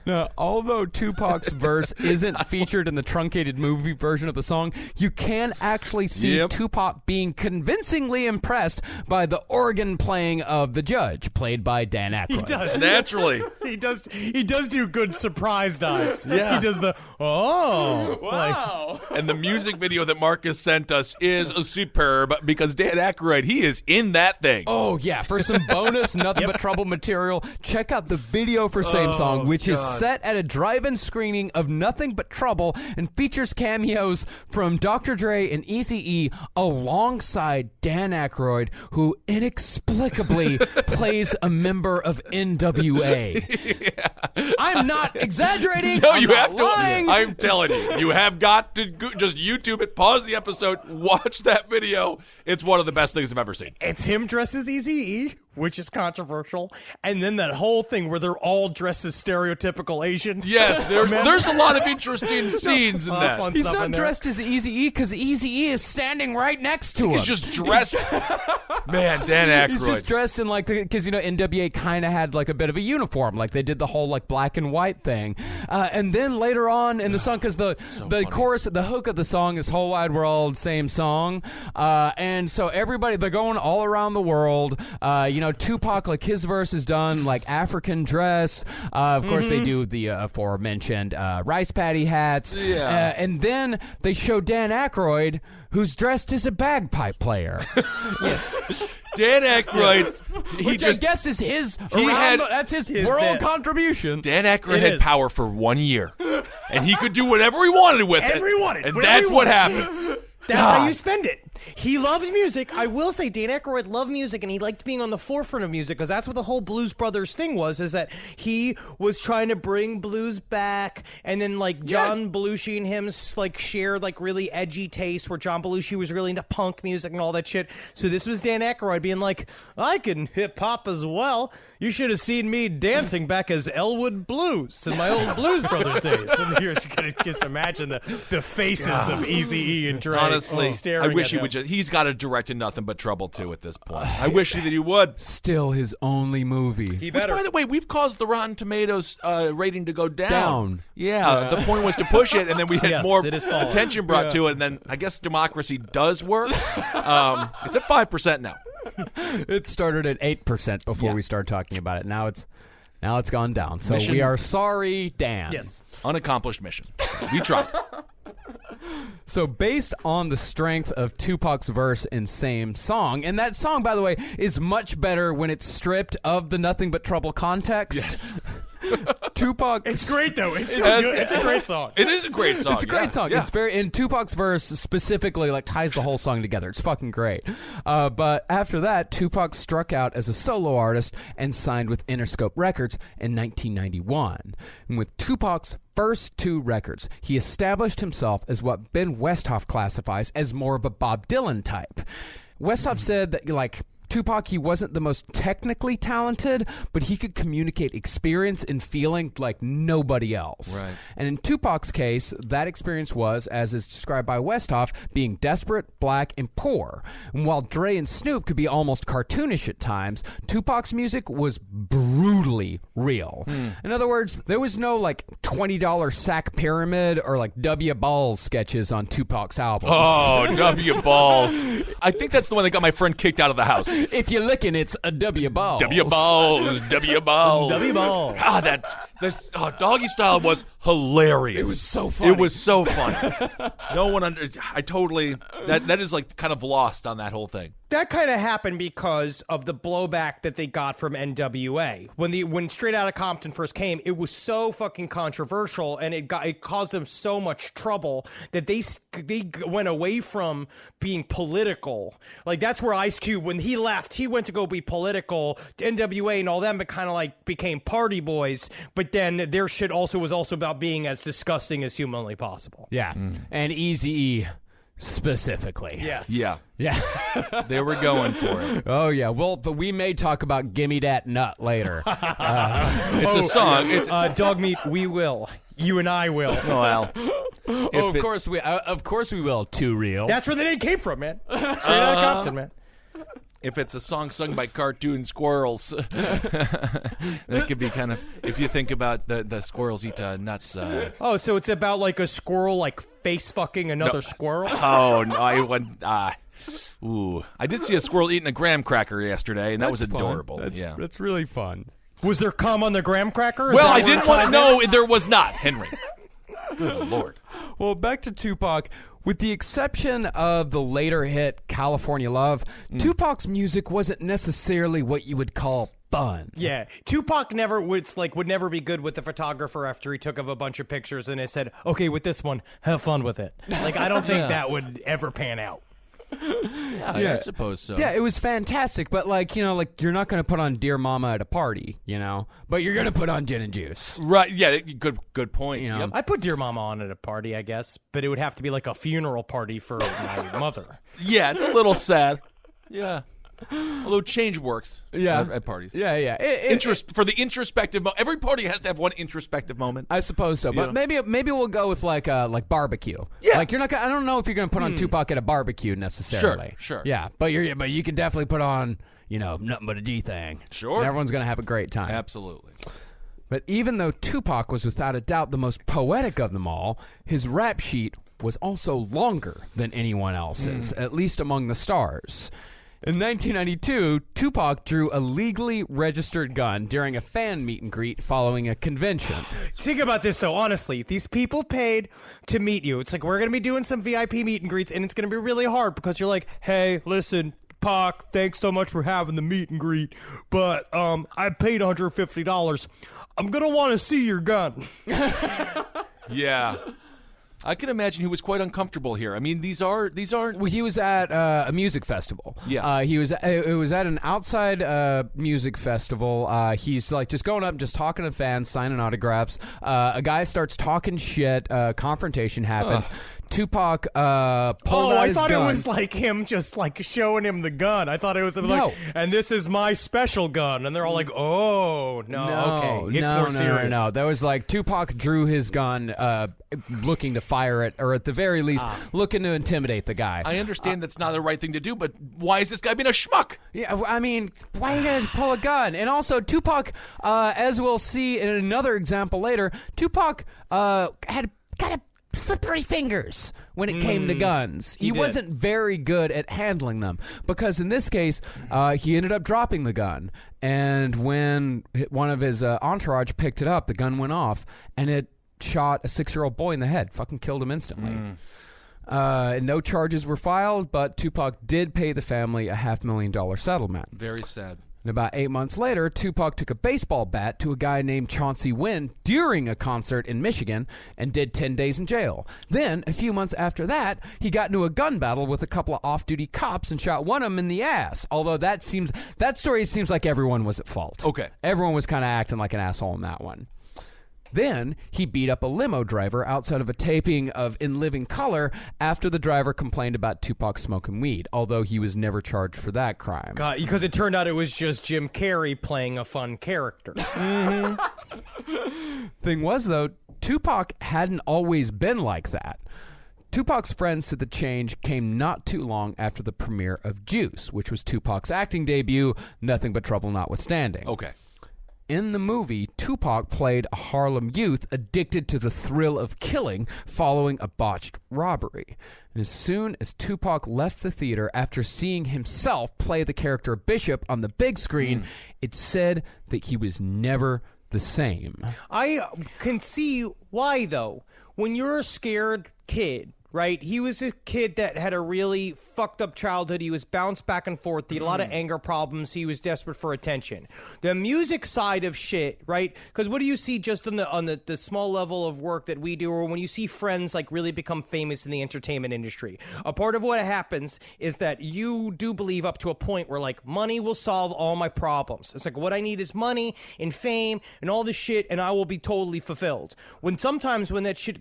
Now, although Tupac's verse isn't featured in the truncated movie version of the song, you can actually see Tupac being convincingly impressed by the organ playing of the judge, played by Dan Aykroyd. He does. Naturally. He does do good surprised eyes. Yeah. He does the, wow. And the music video that Marcus sent us is superb because Dan Aykroyd, he is in that thing. Oh, yeah. For some bonus Nothing But Trouble material, check out the video for Same Song, which is set at a drive-in screening of Nothing But Trouble and features cameos from Dr. Dre and Eazy-E alongside Dan Aykroyd, who inexplicably plays a member of NWA. I'm not exaggerating. No, I'm you not have lying. to. I'm telling you, you have got to just YouTube it, pause the episode, watch that video. It's one of the best things I've ever seen. it's him dressed as Eazy-E, which is controversial, and then that whole thing where they're all dressed as stereotypical Asian. Yes, there's a lot of interesting scenes in that. fun He's stuff not in there. dressed as Eazy-E because Eazy-E is standing right next to him. He's just dressed. Man, Dan Aykroyd. He's just dressed in like, because NWA kind of had like a bit of a uniform, like they did the whole like black and white thing, and then later on in the song, because the chorus, the hook of the song is "Whole Wide World," same song, and so everybody, they're going all around the world. Tupac, like his verse is done like African dress. Of course, they do the aforementioned rice patty hats, and then they show Dan Aykroyd, who's dressed as a bagpipe player. Yes. Dan Aykroyd, Which I guess is his. That's his world bit. contribution. Dan Aykroyd It had is. power for 1 year, and he could do whatever he wanted with it. And that's what happened. That's how you spend it. He loved music. I will say Dan Aykroyd loved music, and he liked being on the forefront of music, because that's what the whole Blues Brothers thing was, is that he was trying to bring blues back, and then like John Belushi and him like shared like really edgy tastes, where John Belushi was really into punk music and all that shit. So this was Dan Aykroyd being like, I can hip hop as well. You should have seen me dancing back as Elwood Blues in my old Blues Brothers days. And you're going to just imagine the faces of Eazy-E and Dre. Honestly, staring I wish at he him. would just. He's got to direct in Nothing But Trouble too at this point. I wish that he would. Still his only movie. He Which, better. by the way, we've caused the Rotten Tomatoes rating to go down. Down. Yeah, the point was to push it, and then we had Yes, more it is falling. attention brought to it, and then I guess democracy does work. It's at 5% now. It started at 8% before we started talking about it. Now it's gone down. So we are sorry, Dan. Yes. Unaccomplished mission. We tried. So based on the strength of Tupac's verse in Same Song, and that song, by the way, is much better when it's stripped of the Nothing But Trouble context. Tupac. It's great though. It's so good. It's a great song. It is a great song. It's a great song. Yeah. It's very, and Tupac's verse specifically like ties the whole song together. It's fucking great. But after that, Tupac struck out as a solo artist and signed with Interscope Records in 1991. And with Tupac's first 2 records, he established himself as what Ben Westhoff classifies as more of a Bob Dylan type. Westhoff said that like Tupac, he wasn't the most technically talented, but he could communicate experience and feeling like nobody else. Right. And in Tupac's case, that experience was, as is described by Westhoff, being desperate, black, and poor. And while Dre and Snoop could be almost cartoonish at times, Tupac's music was brutally real. In other words, there was no like $20 sack pyramid or like W Balls sketches on Tupac's albums. Oh, W Balls. I think that's the one that got my friend kicked out of the house. If you're licking, it's a W Balls. W Balls. W Balls. W Ball. God, Doggy Style was hilarious. It was so funny. It was so funny. No one that is like kind of lost on that whole thing. That kind of happened because of the blowback that they got from NWA. When Straight Outta Compton first came, it was so fucking controversial, and it caused them so much trouble that they went away from being political. Like that's where Ice Cube, when he left, he went to go be political. NWA and all them, but kind of like became party boys. But then their shit was also about being as disgusting as humanly possible. Yeah. And Eazy-E specifically. Yes. Yeah. Yeah. They were going for it. Oh, yeah. Well, but we may talk about Gimme Dat Nut later. It's a song. It's Dog Meat, we will. You and I will. well. Of course we will. Too real. That's where the name came from, man. Straight Outta Compton, man. If it's a song sung by cartoon squirrels, that could be kind of. If you think about the squirrels eat nuts. Oh, so it's about like a squirrel like face fucking another squirrel? Oh no! I went. Ooh, I did see a squirrel eating a graham cracker yesterday, and that was That's fun. adorable. That's really fun. Was there cum on the graham cracker? Is Well, that I where didn't it want ties to. in? No, there was not, Henry. Good Lord. Well, back to Tupac. With the exception of the later hit California Love, Tupac's music wasn't necessarily what you would call fun. Yeah, Tupac would never be good with the photographer after he took of a bunch of pictures and it said, "Okay, with this one, have fun with it." Like I don't think that would ever pan out. Yeah, I suppose so. Yeah, it was fantastic, but you're not going to put on Dear Mama at a party, but you're going to put on Gin and Juice. Right. Yeah. Good point. Yeah. Yep. I put Dear Mama on at a party, I guess, but it would have to be like a funeral party for my mother. Yeah, it's a little sad. Yeah. Although change works at parties. Yeah. For the introspective every party has to have one introspective moment. I suppose so, but maybe we'll go with like barbecue. Yeah. Like you're not. I don't know if you're going to put on Tupac at a barbecue necessarily. Sure. Yeah, but you can definitely put on nothing but a G thing. Sure. And everyone's going to have a great time. Absolutely. But even though Tupac was without a doubt the most poetic of them all, his rap sheet was also longer than anyone else's, at least among the stars. In 1992, Tupac drew a legally registered gun during a fan meet and greet following a convention. Think about this, though, honestly. These people paid to meet you. It's like, we're going to be doing some VIP meet and greets, and it's going to be really hard because you're like, hey, listen, Pac, thanks so much for having the meet and greet, but I paid $150. I'm going to want to see your gun. Yeah. I can imagine he was quite uncomfortable here. I mean, these aren't. Well, he was at a music festival. Yeah. It was at an outside music festival. He's like just going up, just talking to fans, signing autographs. A guy starts talking shit. Confrontation happens. Tupac pulled out his gun. It was like him just like showing him the gun. I thought it was like, and this is my special gun. And they're all like, oh, no, okay. It's more serious. No. That was like Tupac drew his gun looking to fire it, or at the very least, looking to intimidate the guy. I understand that's not the right thing to do, but why is this guy being a schmuck? Yeah, I mean, why are you going to pull a gun? And also, Tupac, as we'll see in another example later, Tupac had kind of slippery fingers when it came to guns. He wasn't very good at handling them because in this case, he ended up dropping the gun. And when one of his entourage picked it up, the gun went off and it shot a 6-year-old boy in the head. Fucking killed him instantly. No charges were filed, but Tupac did pay the family a $500,000 settlement. Very sad. And about 8 months later, Tupac took a baseball bat to a guy named Chauncey Wynn during a concert in Michigan and did 10 days in jail. Then, a few months after that, he got into a gun battle with a couple of off-duty cops and shot one of them in the ass. Although that story seems like everyone was at fault. Okay. Everyone was kind of acting like an asshole in that one. Then, he beat up a limo driver outside of a taping of In Living Color after the driver complained about Tupac smoking weed, although he was never charged for that crime. God, because it turned out it was just Jim Carrey playing a fun character. Thing was, though, Tupac hadn't always been like that. Tupac's friends said the change came not too long after the premiere of Juice, which was Tupac's acting debut, Nothing But Trouble Notwithstanding. Okay. In the movie, Tupac played a Harlem youth addicted to the thrill of killing following a botched robbery. And as soon as Tupac left the theater after seeing himself play the character Bishop on the big screen, it said that he was never the same. I can see why, though. When you're a scared kid, right? He was a kid that had a really fucked up childhood. He was bounced back and forth. He had a lot of anger problems. He was desperate for attention. The music side of shit, right? Because what do you see just on the small level of work that we do, or when you see friends like really become famous in the entertainment industry? A part of what happens is that you do believe up to a point where like money will solve all my problems. It's like what I need is money and fame and all this shit, and I will be totally fulfilled. When that shit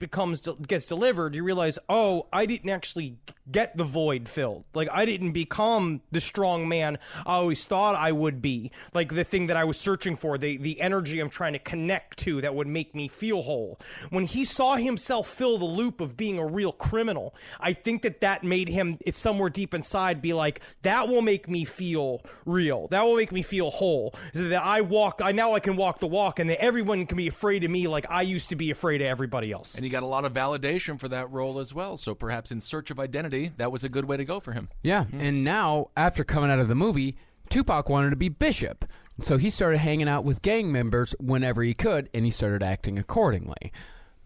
gets delivered, you realize, oh, I didn't actually get the void filled. Like, I didn't become the strong man I always thought I would be. Like, the thing that I was searching for, the energy I'm trying to connect to that would make me feel whole. When he saw himself fill the loop of being a real criminal, I think that made him, it's somewhere deep inside, be like, that will make me feel real. That will make me feel whole. So that now I can walk the walk, and that everyone can be afraid of me like I used to be afraid of everybody else. And he got a lot of validation for that role as well. So perhaps in search of identity, that was a good way to go for him. Yeah, and now, after coming out of the movie, Tupac wanted to be Bishop. So he started hanging out with gang members whenever he could, and he started acting accordingly.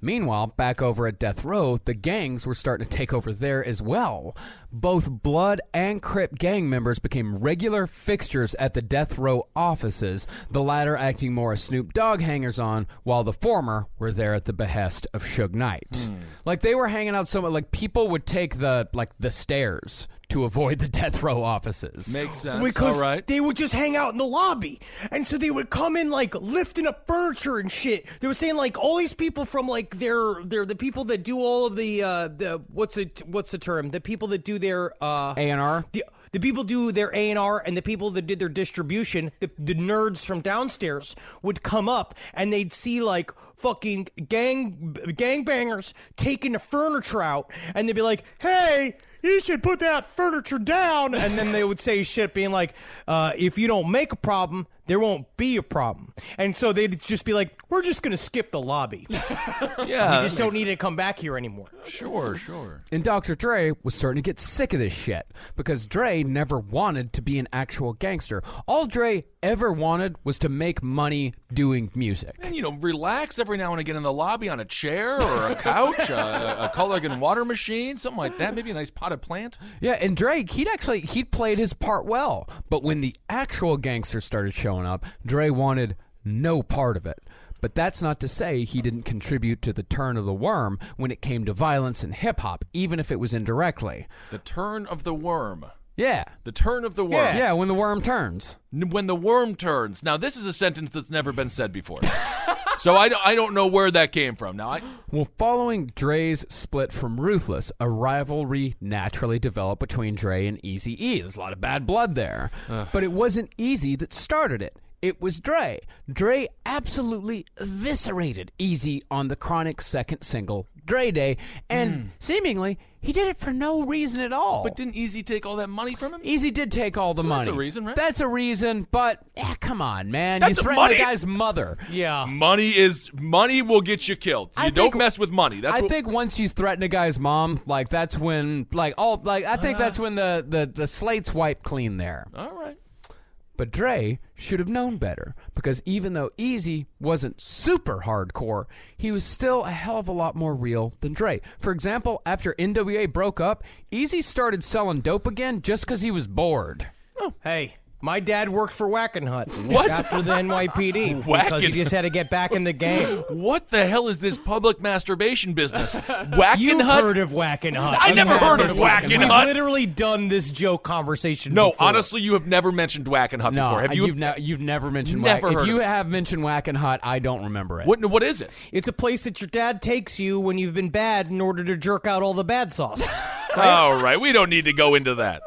Meanwhile, back over at Death Row, the gangs were starting to take over there as well. Both Blood and Crip gang members became regular fixtures at the Death Row offices, the latter acting more as Snoop Dogg hangers-on, while the former were there at the behest of Suge Knight. Like, they were hanging out so much, like, people would take the stairs to avoid the death row offices. Makes sense. Because All right. they would just hang out in the lobby. And so they would come in like lifting up furniture and shit. They were saying like all these people from like they're the people that do all of the what's the term? The people that do their A&R? The people do their A&R and the people that did their distribution, the nerds from downstairs would come up and they'd see like fucking gangbangers taking the furniture out and they'd be like, hey, you should put that furniture down. And then they would say shit being like, if you don't make a problem, there won't be a problem. And so they'd just be like, we're just going to skip the lobby. Yeah. We just don't need to come back here anymore. Sure. And Dr. Dre was starting to get sick of this shit because Dre never wanted to be an actual gangster. All Dre ever wanted was to make money doing music. And, relax every now and again in the lobby on a chair or a couch, a Culligan water machine, something like that. Maybe a nice potted plant. Yeah, and Dre, he'd played his part well. But when the actual gangsters started showing up, Dre wanted no part of it. But that's not to say he didn't contribute to the turn of the worm when it came to violence and hip-hop, even if it was indirectly. The turn of the worm. Yeah. The turn of the worm. Yeah, when the worm turns. When the worm turns. Now, this is a sentence that's never been said before. So I don't know where that came from. Well, following Dre's split from Ruthless, a rivalry naturally developed between Dre and Eazy-E. There's a lot of bad blood there. But it wasn't Eazy that started it. It was Dre. Dre absolutely eviscerated Eazy on the Chronic second single, Dre Day, and seemingly he did it for no reason at all. But didn't Eazy take all that money from him? Eazy did take all the money. That's a reason, right? That's a reason, but come on, man. That's you threatened money. the guy's mother. Yeah. Money will get you killed. You don't mess with money. I think once you threaten a guy's mom, like that's when I think that's when the slate's wiped clean there. All right. But Dre should have known better, because even though Eazy wasn't super hardcore, he was still a hell of a lot more real than Dre. For example, after NWA broke up, Eazy started selling dope again just because he was bored. Oh, hey. My dad worked for Wackenhut What? after the NYPD because he just had to get back in the game. What the hell is this public masturbation business? You've Wackenhut? heard of Wackenhut. I never heard of Wackenhut. We've literally done this joke conversation No, before. honestly, you have never mentioned Wackenhut No, before. Have you? you've never mentioned Never Wack. heard If you of it. have mentioned Wackenhut, I don't remember it. What is it? It's a place that your dad takes you when you've been bad in order to jerk out all the bad sauce. All right, we don't need to go into that.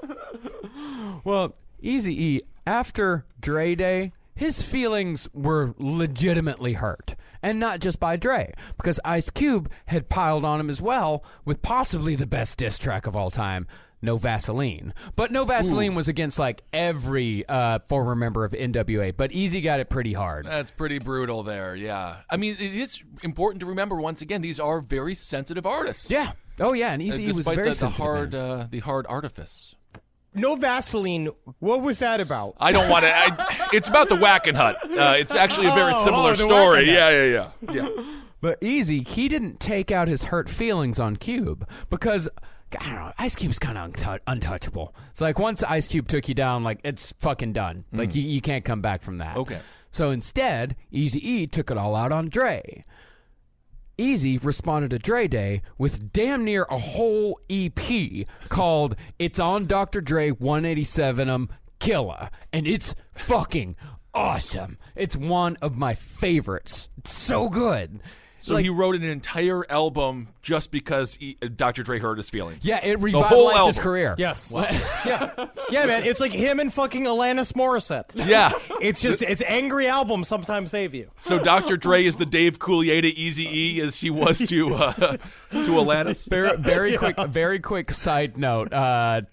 Well, Eazy-E, after Dre Day, his feelings were legitimately hurt. And not just by Dre, because Ice Cube had piled on him as well with possibly the best diss track of all time, No Vaseline. But No Vaseline was against like every former member of NWA, but Eazy got it pretty hard. That's pretty brutal there, yeah. I mean, it is important to remember, once again, these are very sensitive artists. Yeah. Oh, yeah, and Eazy-E was very sensitive. Despite the hard artifice. No Vaseline, what was that about? I don't want to. It's about the Wackenhut. It's actually a very similar the story. Wackenhut. Yeah. But Eazy, he didn't take out his hurt feelings on Cube because, I don't know, Ice Cube's kind of untouchable. It's like once Ice Cube took you down, like it's fucking done. Like you can't come back from that. Okay. So instead, Eazy-E took it all out on Dre. Eazy responded to Dre Day with damn near a whole EP called It's on Dr. Dre 187 Killa, and it's fucking awesome. It's one of my favorites. It's so good. So he wrote an entire album just because Dr. Dre hurt his feelings. Yeah, it whole revitalized his album. career. Yes. Yeah, man. It's like him and fucking Alanis Morissette. Yeah. It's angry albums sometimes save you. So Dr. Dre is the Dave Coulier to Eazy-E as he was to Alanis. Very quick side note.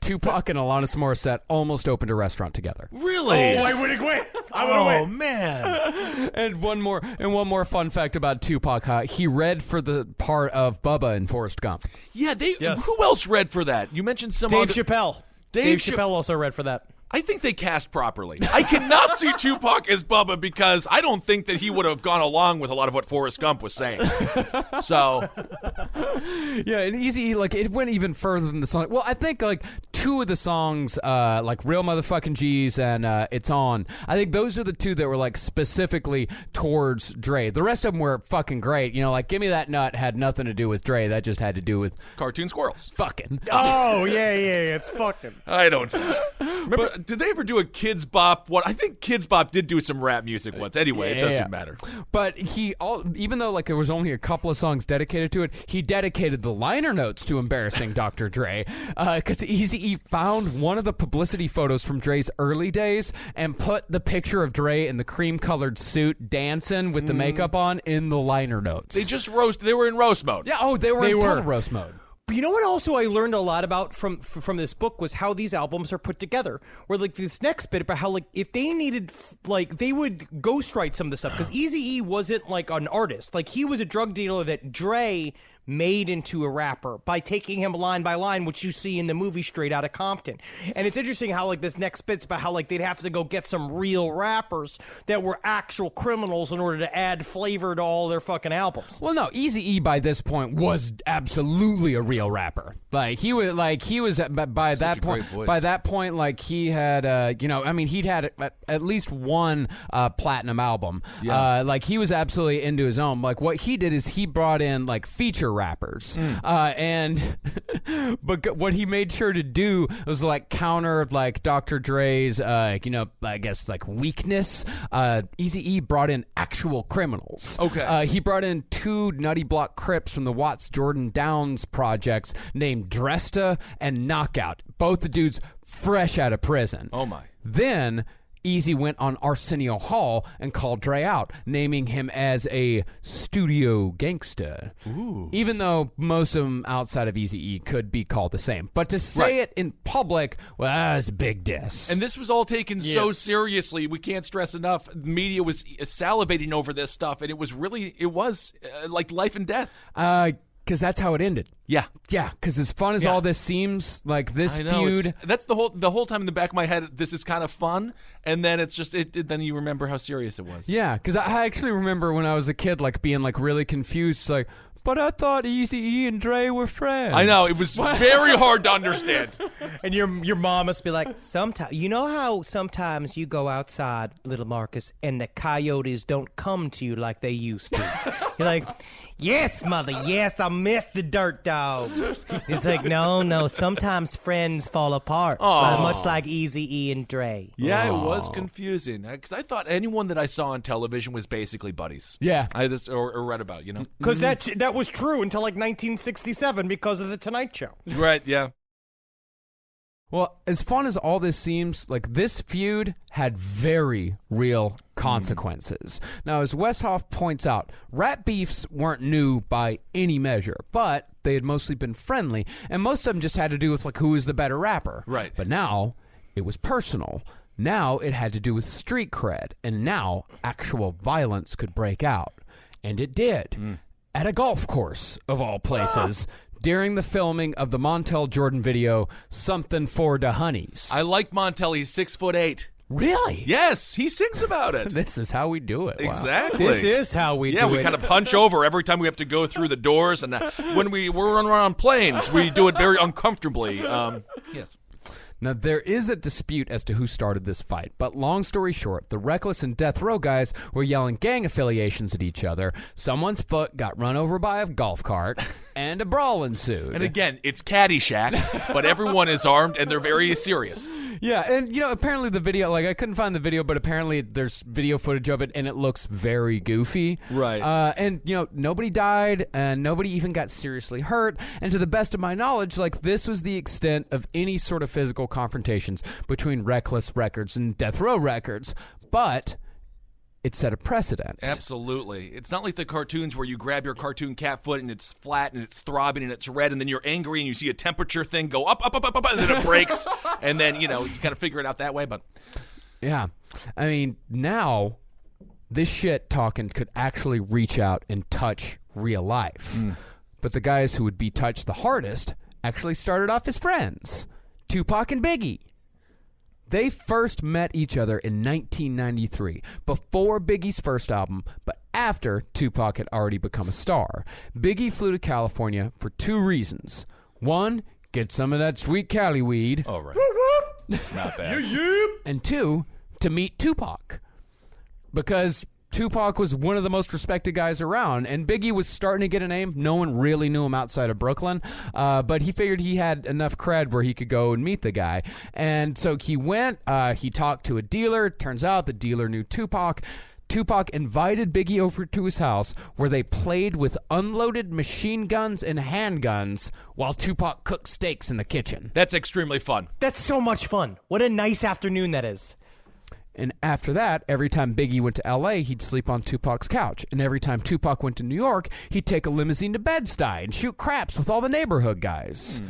Tupac and Alanis Morissette almost opened a restaurant together. Really? Oh, I would have quit. Oh, man. And one more fun fact about Tupac. He read for the part of Bubba in Forrest Gump. Yeah, who else read for that? You mentioned some Dave other... Chappelle. Dave Chappelle also read for that. I think they cast properly. I cannot see Tupac as Bubba because I don't think that he would have gone along with a lot of what Forrest Gump was saying. So, yeah, and Eazy-E, like, it went even further than the song. Well, I think, like, two of the songs, like Real Motherfucking G's and It's On, I think those are the two that were, like, specifically towards Dre. The rest of them were fucking great. You know, like, Give Me That Nut had nothing to do with Dre. That just had to do with cartoon squirrels. Fucking. Oh, yeah, it's fucking. I don't remember. Did they ever do a Kids Bop? I think Kids Bop did do some rap music once. Anyway, it doesn't matter. But even though like there was only a couple of songs dedicated to it, he dedicated the liner notes to embarrassing Dr. Dre, because Eazy-E found one of the publicity photos from Dre's early days and put the picture of Dre in the cream-colored suit dancing with the makeup on in the liner notes. They were in roast mode. Yeah. They were in total roast mode. But you know what also I learned a lot about from this book was how these albums are put together. Where like this next bit about how like if they needed like they would ghostwrite some of the stuff because Eazy-E wasn't like an artist. Like he was a drug dealer that Dre made into a rapper by taking him line by line, which you see in the movie Straight Outta Compton. And it's interesting how like this next bit's about how like they'd have to go get some real rappers that were actual criminals in order to add flavor to all their fucking albums. Well, no, Eazy-E by this point was absolutely a real rapper. Like he was by that point. By that point, like he had, he'd had at least one platinum album. Yeah. Like he was absolutely into his own. Like what he did is he brought in like feature rappers, but what he made sure to do was like counter like Dr. Dre's, I guess like weakness. Eazy-E brought in actual criminals. Okay, he brought in two Nutty Block Crips from the Watts Jordan Downs projects named Dresta and Knockout. Both the dudes fresh out of prison. Oh my! Then Eazy went on Arsenio Hall and called Dre out, naming him as a studio gangsta. Ooh. Even though most of them outside of Eazy-E could be called the same. But to say it in public, well, that's a big diss. And this was all taken so seriously. We can't stress enough. The media was salivating over this stuff, and it was like life and death. Because that's how it ended. Yeah. Yeah, because as fun as all this seems, like this feud... That's the whole time in the back of my head, this is kind of fun, and then it's just, then you remember how serious it was. Yeah, because I actually remember when I was a kid, like, being, like, really confused, like, but I thought Eazy-E and Dre were friends. I know, it was very hard to understand. And your mom must be like, sometimes, you know how sometimes you go outside, little Marcus, and the coyotes don't come to you like they used to. You're like, yes, mother, yes, I miss the dirt dogs. It's like, no, sometimes friends fall apart, much like Eazy-E and Dre. Yeah, it was confusing, because I thought anyone that I saw on television was basically buddies. Yeah. I just, or read about, Because that was true until like 1967 because of The Tonight Show. Right, yeah. Well, as fun as all this seems, like this feud had very real consequences. Now, as Westhoff points out, rap beefs weren't new by any measure, but they had mostly been friendly, and most of them just had to do with like who was the better rapper. Right. But now it was personal. Now it had to do with street cred, and now actual violence could break out. And it did. At a golf course, of all places. During the filming of the Montel Jordan video, Something for the Honeys. I like Montel. He's 6'8". Really? Yes, he sings about it. This is how we do it. Wow. Exactly. This is how we do it. Yeah, we kind of punch over every time we have to go through the doors, and when we're on planes, we do it very uncomfortably. Yes. Now, there is a dispute as to who started this fight, but long story short, the Reckless and Death Row guys were yelling gang affiliations at each other, someone's foot got run over by a golf cart, and a brawl ensued. And again, it's Caddyshack, but everyone is armed, and they're very serious. Yeah, and, apparently the video, like, I couldn't find the video, but apparently there's video footage of it, and it looks very goofy. Right. And, nobody died, and nobody even got seriously hurt, and to the best of my knowledge, like, this was the extent of any sort of physical confrontations between Reckless Records and Death Row Records, but it set a precedent. Absolutely. It's not like the cartoons where you grab your cartoon cat foot and it's flat and it's throbbing and it's red and then you're angry and you see a temperature thing go up, and then it breaks and then, you kind of figure it out that way. But yeah. I mean, now this shit talking could actually reach out and touch real life. But the guys who would be touched the hardest actually started off as friends. Tupac and Biggie. They first met each other in 1993, before Biggie's first album, but after Tupac had already become a star. Biggie flew to California for 2 reasons. 1, get some of that sweet Cali weed. All right. Not bad. And 2, to meet Tupac. Because Tupac was one of the most respected guys around, and Biggie was starting to get a name. No one really knew him outside of Brooklyn, but he figured he had enough cred where he could go and meet the guy. And so he went, he talked to a dealer. Turns out the dealer knew Tupac. Tupac invited Biggie over to his house, where they played with unloaded machine guns and handguns while Tupac cooked steaks in the kitchen. That's extremely fun. That's so much fun. What a nice afternoon that is. And after that, every time Biggie went to L.A., he'd sleep on Tupac's couch. And every time Tupac went to New York, he'd take a limousine to Bed-Stuy and shoot craps with all the neighborhood guys.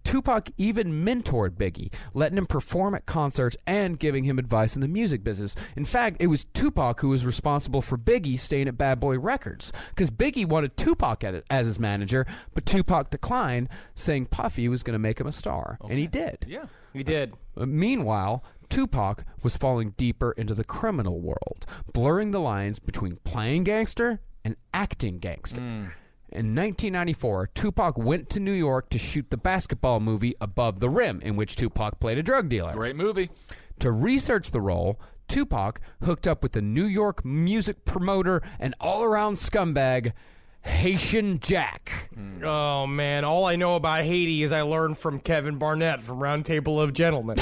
Tupac even mentored Biggie, letting him perform at concerts and giving him advice in the music business. In fact, it was Tupac who was responsible for Biggie staying at Bad Boy Records, because Biggie wanted Tupac as his manager, but Tupac declined, saying Puffy was going to make him a star. Okay. And he did. Yeah, he did. Meanwhile, Tupac was falling deeper into the criminal world, blurring the lines between playing gangster and acting gangster. In 1994, Tupac went to New York to shoot the basketball movie Above the Rim, in which Tupac played a drug dealer. Great movie. To research the role, Tupac hooked up with the New York music promoter and all-around scumbag, Haitian Jack. Oh, man. All I know about Haiti is I learned from Kevin Barnett from Round Table of Gentlemen.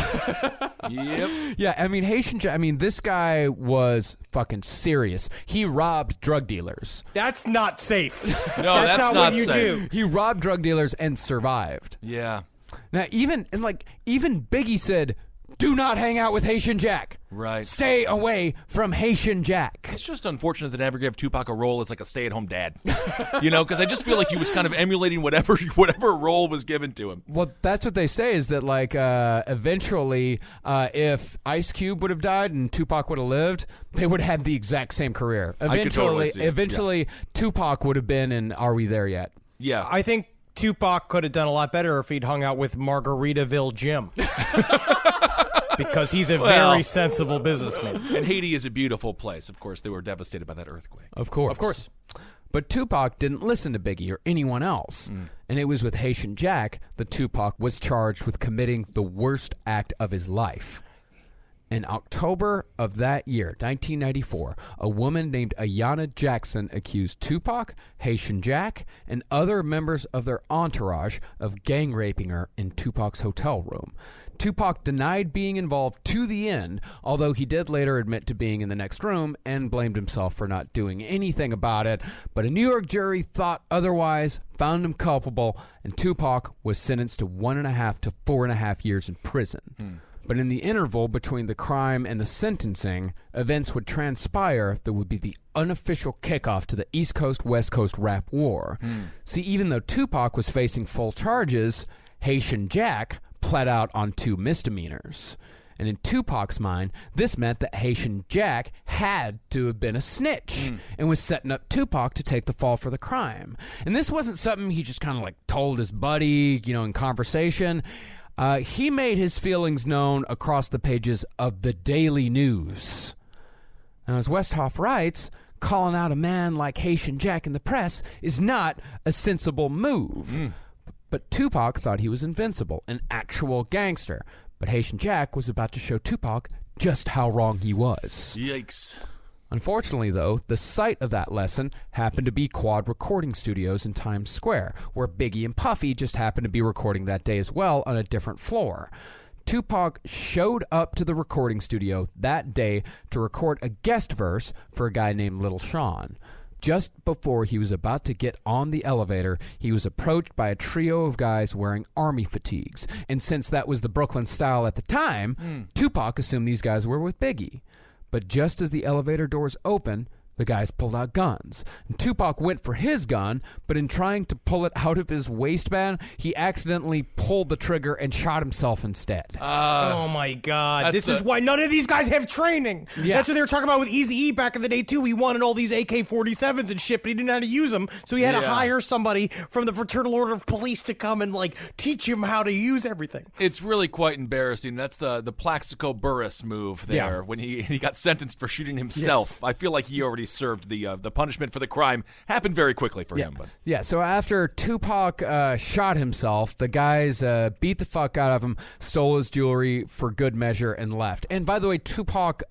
Yep. Yeah, I mean, Haitian Jack, this guy was fucking serious. He robbed drug dealers. That's not safe. No, that's not what you safe. do. He robbed drug dealers and survived. Yeah. Now, even Biggie said, do not hang out with Haitian Jack. Right. Stay away from Haitian Jack. It's just unfortunate that they never gave Tupac a role as like a stay-at-home dad. Because I just feel like he was kind of emulating whatever role was given to him. Well, that's what they say, is that eventually if Ice Cube would have died and Tupac would have lived, they would have had the exact same career. Eventually, Tupac would have been in Are We There Yet? Yeah. I think Tupac could have done a lot better if he'd hung out with Margaritaville Jim. Because he's a very sensible businessman. And Haiti is a beautiful place. Of course, they were devastated by that earthquake. Of course. But Tupac didn't listen to Biggie or anyone else. And it was with Haitian Jack that Tupac was charged with committing the worst act of his life. In October of that year, 1994, a woman named Ayanna Jackson accused Tupac, Haitian Jack, and other members of their entourage of gang raping her in Tupac's hotel room. Tupac denied being involved to the end, although he did later admit to being in the next room and blamed himself for not doing anything about it. But a New York jury thought otherwise, found him culpable, and Tupac was sentenced to 1.5 to 4.5 years in prison. But in the interval between the crime and the sentencing, events would transpire that would be the unofficial kickoff to the East Coast-West Coast rap war. See, even though Tupac was facing full charges, Haitian Jack pled out on 2 misdemeanors. And in Tupac's mind, this meant that Haitian Jack had to have been a snitch and was setting up Tupac to take the fall for the crime. And this wasn't something he just kind of told his buddy, in conversation. He made his feelings known across the pages of the Daily News. Now, as Westhoff writes, calling out a man like Haitian Jack in the press is not a sensible move. But Tupac thought he was invincible, an actual gangster. But Haitian Jack was about to show Tupac just how wrong he was. Yikes. Unfortunately, though, the site of that lesson happened to be Quad Recording Studios in Times Square, where Biggie and Puffy just happened to be recording that day as well on a different floor. Tupac showed up to the recording studio that day to record a guest verse for a guy named Little Sean. Just before he was about to get on the elevator, he was approached by a trio of guys wearing army fatigues. And since that was the Brooklyn style at the time, Tupac assumed these guys were with Biggie. But just as the elevator doors opened, the guys pulled out guns. And Tupac went for his gun, but in trying to pull it out of his waistband, he accidentally pulled the trigger and shot himself instead. Oh my God! This is why none of these guys have training. Yeah. That's what they were talking about with Eazy-E back in the day too. He wanted all these AK-47s and shit, but he didn't know how to use them, so he had to hire somebody from the Fraternal Order of Police to come and like teach him how to use everything. It's really quite embarrassing. That's the Plaxico Burress move there when he got sentenced for shooting himself. Yes. I feel like he already served the punishment for the crime. Happened very quickly for him. But Yeah, so after Tupac shot himself, the guys beat the fuck out of him, stole his jewelry for good measure, and left. And by the way, Tupac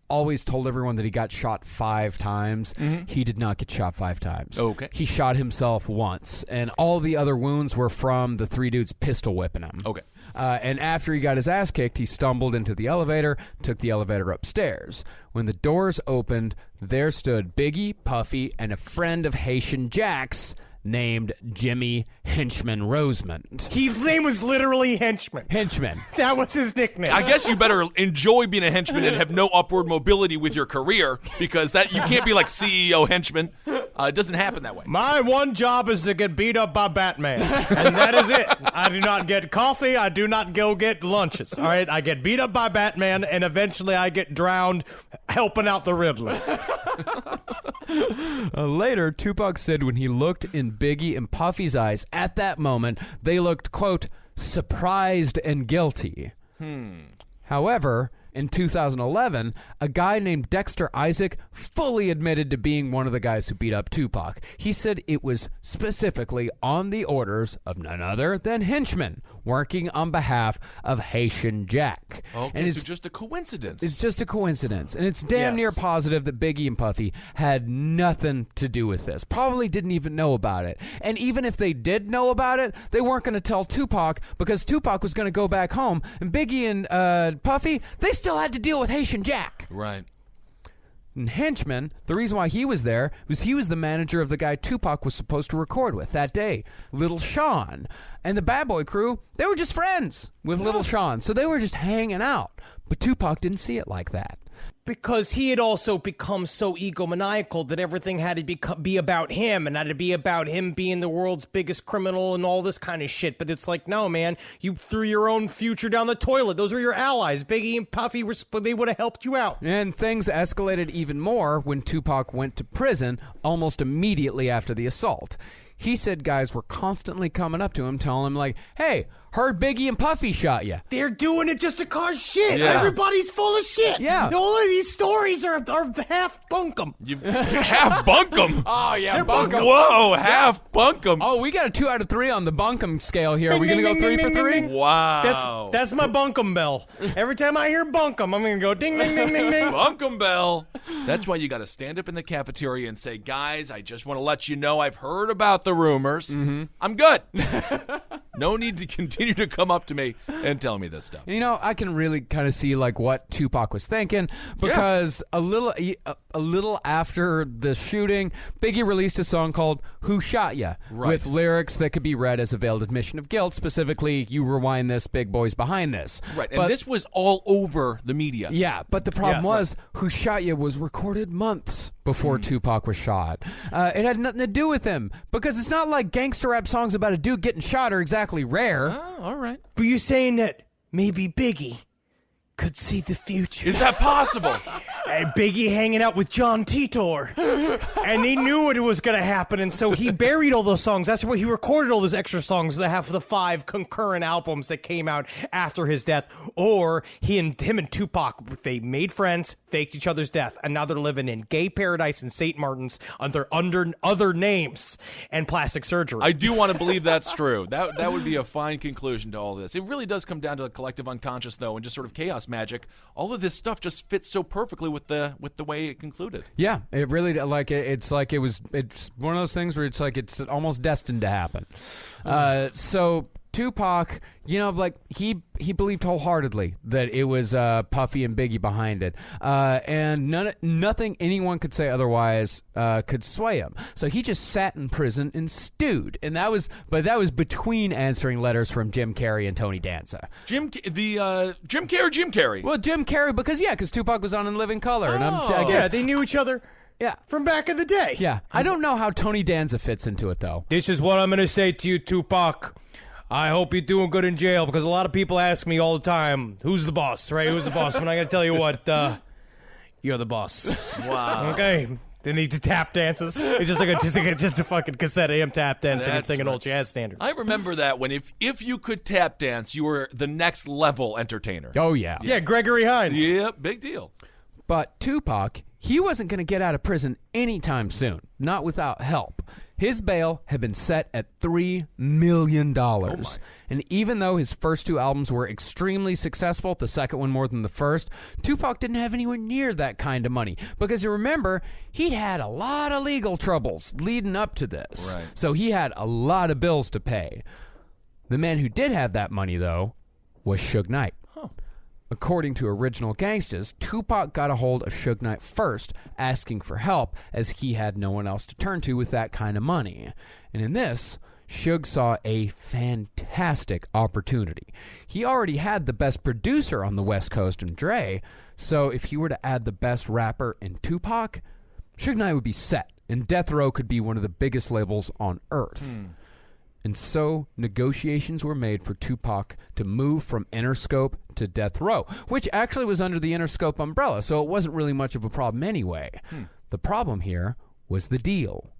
always told everyone that he got shot 5 times. He did not get shot 5 times. Okay. He shot himself once, and all the other wounds were from the 3 dudes pistol whipping him. Okay. And after he got his ass kicked, he stumbled into the elevator, took the elevator upstairs. When the doors opened, there stood Biggie, Puffy, and a friend of Haitian Jack's named Jimmy Henchman Rosemond. His name was literally Henchman. Henchman. That was his nickname. I guess you better enjoy being a henchman and have no upward mobility with your career, because that you can't be like CEO henchman. It doesn't happen that way. My one job is to get beat up by Batman, and that is it. I do not get coffee. I do not go get lunches. All right, I get beat up by Batman, and eventually I get drowned helping out the Riddler. Later, Tupac said when he looked in Biggie and Puffy's eyes at that moment, they looked, quote, surprised and guilty. However, in 2011, a guy named Dexter Isaac fully admitted to being one of the guys who beat up Tupac. He said it was specifically on the orders of none other than henchmen working on behalf of Haitian Jack. Okay, and it's so just a coincidence. It's just a coincidence. And it's damn near positive that Biggie and Puffy had nothing to do with this. Probably didn't even know about it. And even if they did know about it, they weren't going to tell Tupac because Tupac was going to go back home. And Biggie and Puffy, they still had to deal with Haitian Jack. Right. And Henchman, the reason why he was there was he was the manager of the guy Tupac was supposed to record with that day, Little Sean. And the Bad Boy crew, they were just friends with Little Sean. So they were just hanging out. But Tupac didn't see it like that. Because he had also become so egomaniacal that everything had to be about him and had to be about him being the world's biggest criminal and all this kind of shit. But it's like, no, man, you threw your own future down the toilet. Those were your allies. Biggie and Puffy, they would have helped you out. And things escalated even more when Tupac went to prison almost immediately after the assault. He said guys were constantly coming up to him, telling him like, hey, heard Biggie and Puffy shot you. They're doing it just to cause shit. Yeah. Everybody's full of shit. Yeah. All of these stories are half bunkum. You half bunkum. Oh, yeah, bunkum. Whoa, half bunkum. Oh, we got a 2 out of 3 on the bunkum scale here. Are we going to go 3 for 3? Wow. That's my bunkum bell. Every time I hear bunkum, I'm going to go ding, ding, ding, ding, ding. Bunkum bell. That's why you got to stand up in the cafeteria and say, guys, I just want to let you know I've heard about the rumors. I'm good. No need to continue to come up to me and tell me this stuff. You know, I can really kind of see like what Tupac was thinking because a little after the shooting, Biggie released a song called "Who Shot Ya" with lyrics that could be read as a veiled admission of guilt. Specifically, "You rewind this, big boys behind this." Right, and this was all over the media. Yeah, but the problem was "Who Shot Ya" was recorded months before Tupac was shot. It had nothing to do with him because it's not like gangster rap songs about a dude getting shot are exactly rare. Oh, all right. But you're saying that maybe Biggie could see the future. Is that possible? And Biggie hanging out with John Titor. And he knew what was going to happen, and so he buried all those songs. That's where he recorded all those extra songs that have the 5 concurrent albums that came out after his death. Or him and Tupac, they made friends, faked each other's death, and now they're living in gay paradise in St. Martin's under other names and plastic surgery. I do want to believe that's true. That would be a fine conclusion to all this. It really does come down to the collective unconscious, though, and just sort of chaos magic. All of this stuff just fits so perfectly with the way it concluded. Yeah, it really it's one of those things where it's like it's almost destined to happen. So Tupac, you know, like he believed wholeheartedly that it was Puffy and Biggie behind it, and nothing anyone could say otherwise could sway him. So he just sat in prison and stewed, and that was between answering letters from Jim Carrey and Tony Danza. Jim Carrey. Well, Jim Carrey because Tupac was on In Living Color, and yeah, they knew each other. Yeah. from back in the day. Yeah. I don't know how Tony Danza fits into it, though. This is what I'm going to say to you, Tupac. I hope you're doing good in jail, because a lot of people ask me all the time, who's the boss, right? Who's the boss? And I got to tell you what, you're the boss. Wow. Okay. They need to tap dances. It's just a fucking cassette of him tap dancing and That's singing right. old jazz standards. I remember that when if you could tap dance, you were the next level entertainer. Oh, yeah. Yeah, Gregory Hines. Yep, big deal. But Tupac, he wasn't going to get out of prison anytime soon, not without help. His bail had been set at $3 million. And even though his first two albums were extremely successful, the second one more than the first, Tupac didn't have anywhere near that kind of money. Because you remember, he'd had a lot of legal troubles leading up to this. Right. So he had a lot of bills to pay. The man who did have that money, though, was Suge Knight. According to original Gangstas, Tupac got a hold of Suge Knight first, asking for help, as he had no one else to turn to with that kind of money. And in this, Suge saw a fantastic opportunity. He already had the best producer on the West Coast in Dre, so if he were to add the best rapper in Tupac, Suge Knight would be set, and Death Row could be one of the biggest labels on Earth. And so negotiations were made for Tupac to move from Interscope to Death Row, which actually was under the Interscope umbrella, so it wasn't really much of a problem anyway. The problem here was the deal.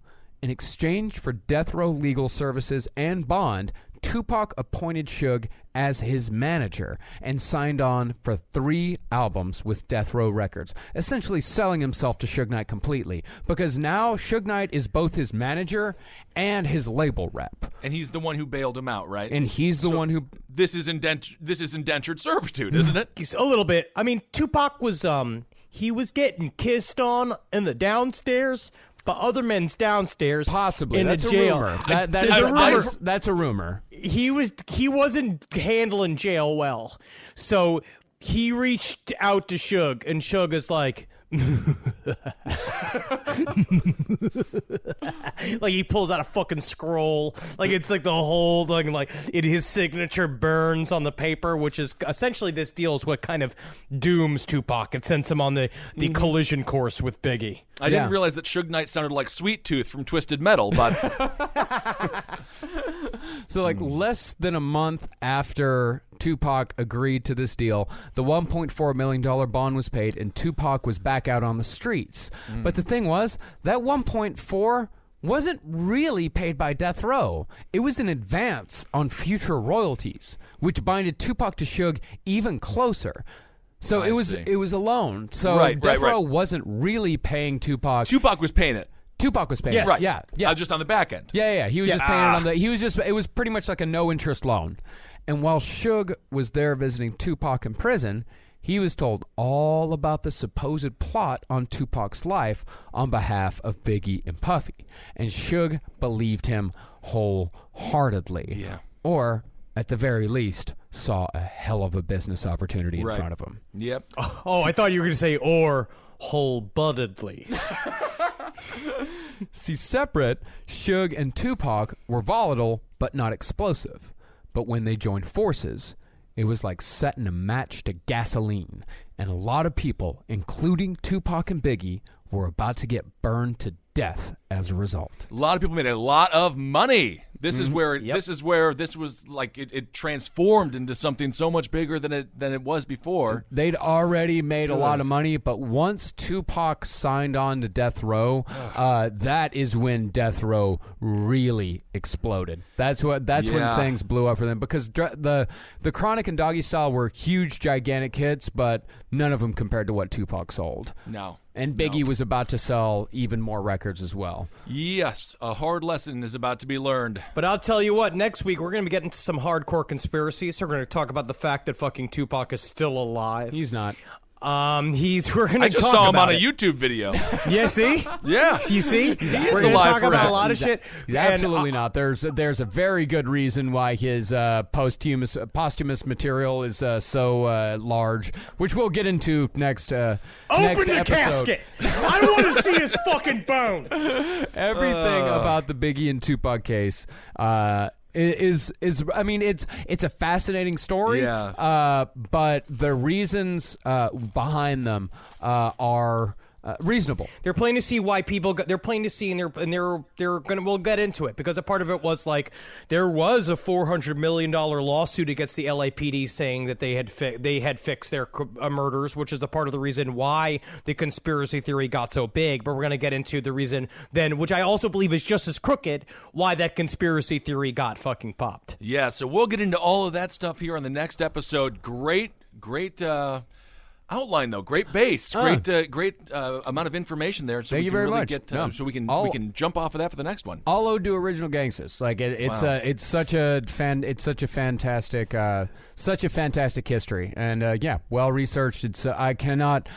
In exchange for Death Row legal services and bond, Tupac appointed Suge as his manager and signed on for 3 albums with Death Row Records, essentially selling himself to Suge Knight completely, because now Suge Knight is both his manager and his label rep. And he's the one who bailed him out, right? And he's the one who... This is indentured servitude, isn't it? A little bit. I mean, Tupac was, he was getting kissed on in the downstairs, but other men's downstairs. Possibly. In That's a jail. rumor. There's a rumor. That's a rumor. He wasn't handling jail well, so he reached out to Suge, and Suge is like, like he pulls out a fucking scroll, like it's like the whole thing, like his signature burns on the paper, which is essentially, this deal is what kind of dooms Tupac. It sends him on the collision course with Biggie. I didn't realize that Suge Knight sounded like Sweet Tooth from Twisted Metal, but So, like, less than a month after Tupac agreed to this deal, the $1.4 million bond was paid, and Tupac was back out on the streets. But the thing was, that 1.4 wasn't really paid by Death Row. It was an advance on future royalties, which binded Tupac to Suge even closer. So it was a loan. So Death Row wasn't really paying Tupac. Tupac was paying it. Tupac was paying Yes. it. Right. Yeah. Just on the back end. Yeah. He was just paying it on the. He was just. It was pretty much like a no interest loan. And while Suge was there visiting Tupac in prison, he was told all about the supposed plot on Tupac's life on behalf of Biggie and Puffy, and Suge believed him wholeheartedly. Yeah. Or, at the very least, saw a hell of a business opportunity in front of him. Yep. Oh, I thought you were going to say, or whole-buttedly. See, separate, Suge and Tupac were volatile but not explosive. But when they joined forces, it was like setting a match to gasoline. And a lot of people, including Tupac and Biggie, were about to get burned to death as a result. A lot of people made a lot of money. This is where this was like it transformed into something so much bigger than it was before. They'd already made a lot of money, but once Tupac signed on to Death Row, that is when Death Row really exploded. That's when things blew up for them, because the Chronic and Doggy Style were huge, gigantic hits, but none of them compared to what Tupac sold. No. And Biggie was about to sell even more records as well. Yes, a hard lesson is about to be learned. But I'll tell you what, next week we're going to be getting to some hardcore conspiracies. We're going to talk about the fact that fucking Tupac is still alive. He's not. We're going to talk about I just saw him on a it. YouTube video. Yeah, see? Yeah. You see? We're going to alive talk about forever. a lot of shit. Absolutely not. There's a very good reason why his posthumous material is so large, which we'll get into next Open next the episode. casket! I want to see his fucking bones! Everything about the Biggie and Tupac case is I mean, it's a fascinating story. Yeah. But the reasons behind them are reasonable. They're playing to see why people. They're playing to see, and they're gonna. We'll get into it because a part of it was like there was a $400 million lawsuit against the LAPD saying that they had fixed their murders, which is the part of the reason why the conspiracy theory got so big. But we're gonna get into the reason then, which I also believe is just as crooked, why that conspiracy theory got fucking popped. Yeah, so we'll get into all of that stuff here on the next episode. Great outline though, great base, great amount of information there. So Thank we you can very really much. get No. so we can jump off of that for the next one. All ode to original gangstas. Like it's such a fantastic history, and well researched. It's I cannot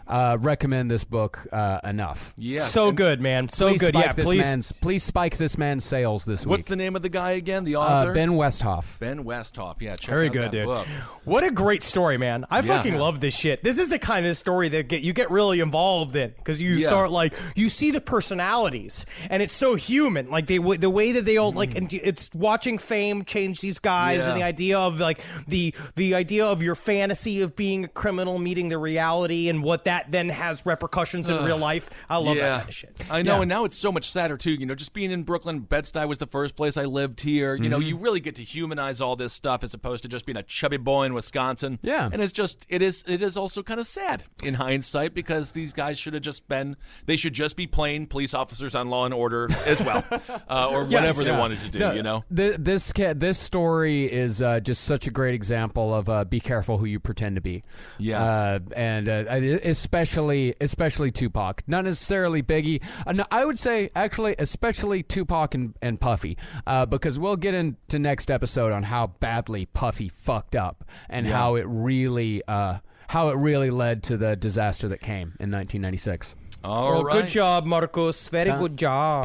recommend this book enough. Yeah, so good, man. So good. Yeah, please spike this man's sales this week. What's the name of the guy again? The author? Ben Westhoff. Ben Westhoff. Yeah, check Very out good, that dude. book. What a great story, man. I fucking love this shit. This is the kind of story that you get really involved in because you start you see the personalities and it's so human. Like the way that they all and it's watching fame change these guys and the idea of the idea of your fantasy of being a criminal meeting the reality and what that then has repercussions in real life. I love that kind of shit. I know, and now it's so much sadder too. Just being in Brooklyn, Bed-Stuy was the first place I lived here. You know, you really get to humanize all this stuff as opposed to just being a chubby boy in Wisconsin. Yeah, and it is also kind of sad in hindsight because these guys should just be plain police officers on Law and Order as well, or whatever they wanted to do. This story is just such a great example of be careful who you pretend to be. Yeah, and especially Tupac, not necessarily Biggie. No, I would say actually especially Tupac and Puffy, because we'll get into next episode on how badly Puffy fucked up and how it really led to the disaster that came in 1996. All right. Good job, Marcos. Very good job.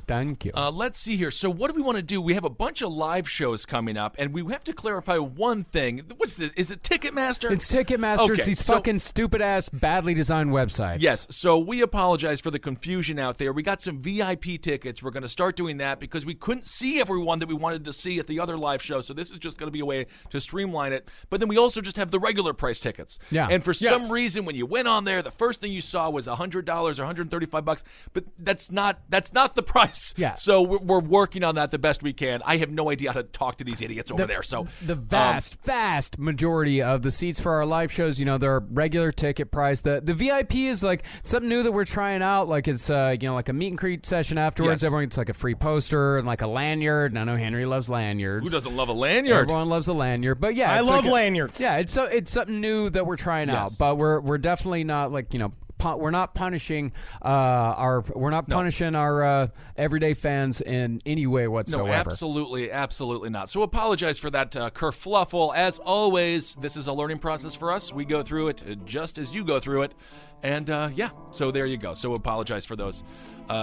Thank you. Let's see here. So what do we want to do? We have a bunch of live shows coming up, and we have to clarify one thing. What's this? Is it Ticketmaster? It's Ticketmaster. Okay, These fucking stupid-ass, badly designed websites. Yes, so we apologize for the confusion out there. We got some VIP tickets. We're going to start doing that because we couldn't see everyone that we wanted to see at the other live show, so this is just going to be a way to streamline it. But then we also just have the regular price tickets. Yeah. And for some reason, when you went on there, the first thing you saw was $100 or $135, but that's not the price. Yeah. So we're working on that the best we can. I have no idea how to talk to these idiots over there. So the vast majority of the seats for our live shows, they're regular ticket price. The VIP is like something new that we're trying out. Like it's like a meet and greet session afterwards. Yes. Everyone gets like a free poster and like a lanyard. And I know Henry loves lanyards. Who doesn't love a lanyard? Everyone loves a lanyard. But yeah, I love lanyards. Yeah, it's something new that we're trying out. But we're definitely not we're not punishing our everyday fans in any way whatsoever. No, absolutely not. So apologize for that kerfluffle. As always, this is a learning process for us. We go through it just as you go through it. And so there you go. So apologize for those.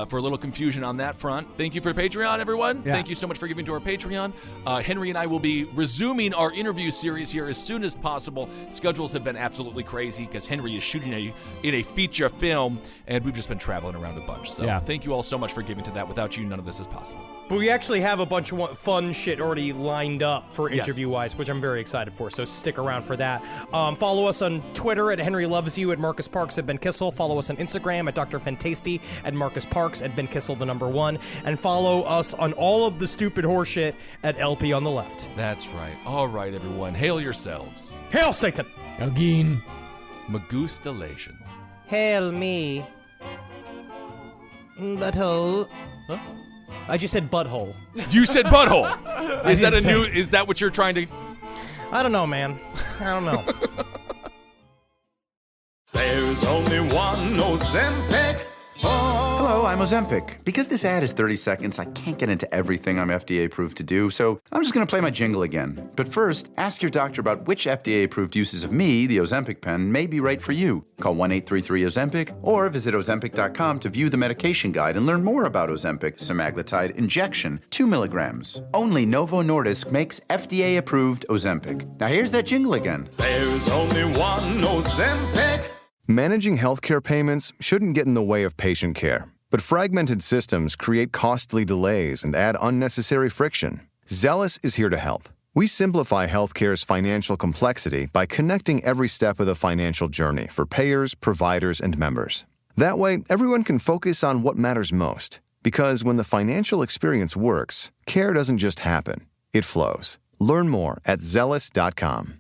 For a little confusion on that front. Thank you for Patreon, everyone. Yeah. Thank you so much for giving to our Patreon. Henry and I will be resuming our interview series here as soon as possible. Schedules have been absolutely crazy because Henry is shooting in a feature film, and we've just been traveling around a bunch. So thank you all so much for giving to that. Without you, none of this is possible. But we actually have a bunch of fun shit already lined up for interview-wise, which I'm very excited for, so stick around for that. Follow us on Twitter at Henry Loves You, at Marcus Parks, at Ben Kissel. Follow us on Instagram at Dr. Fantasty, at Marcus Parks, at Ben Kissel, the number 1. And follow us on all of the stupid horseshit at LP on the left. That's right. All right, everyone. Hail yourselves. Hail Satan! Again. Magustalations. Hail me. Butthole. Huh? I just said butthole. You said butthole. Is that what you're trying to? I don't know, man. I don't know. There's only one Ozempic. Hello, I'm Ozempic. Because this ad is 30 seconds, I can't get into everything I'm FDA approved to do, so I'm just going to play my jingle again. But first, ask your doctor about which FDA approved uses of me, the Ozempic pen, may be right for you. Call 1-833-OZEMPIC or visit Ozempic.com to view the medication guide and learn more about Ozempic semaglutide injection, 2 milligrams. Only Novo Nordisk makes FDA approved Ozempic. Now here's that jingle again. There's only one Ozempic. Managing healthcare payments shouldn't get in the way of patient care, but fragmented systems create costly delays and add unnecessary friction. Zealous is here to help. We simplify healthcare's financial complexity by connecting every step of the financial journey for payers, providers, and members. That way, everyone can focus on what matters most. Because when the financial experience works, care doesn't just happen, it flows. Learn more at zealous.com.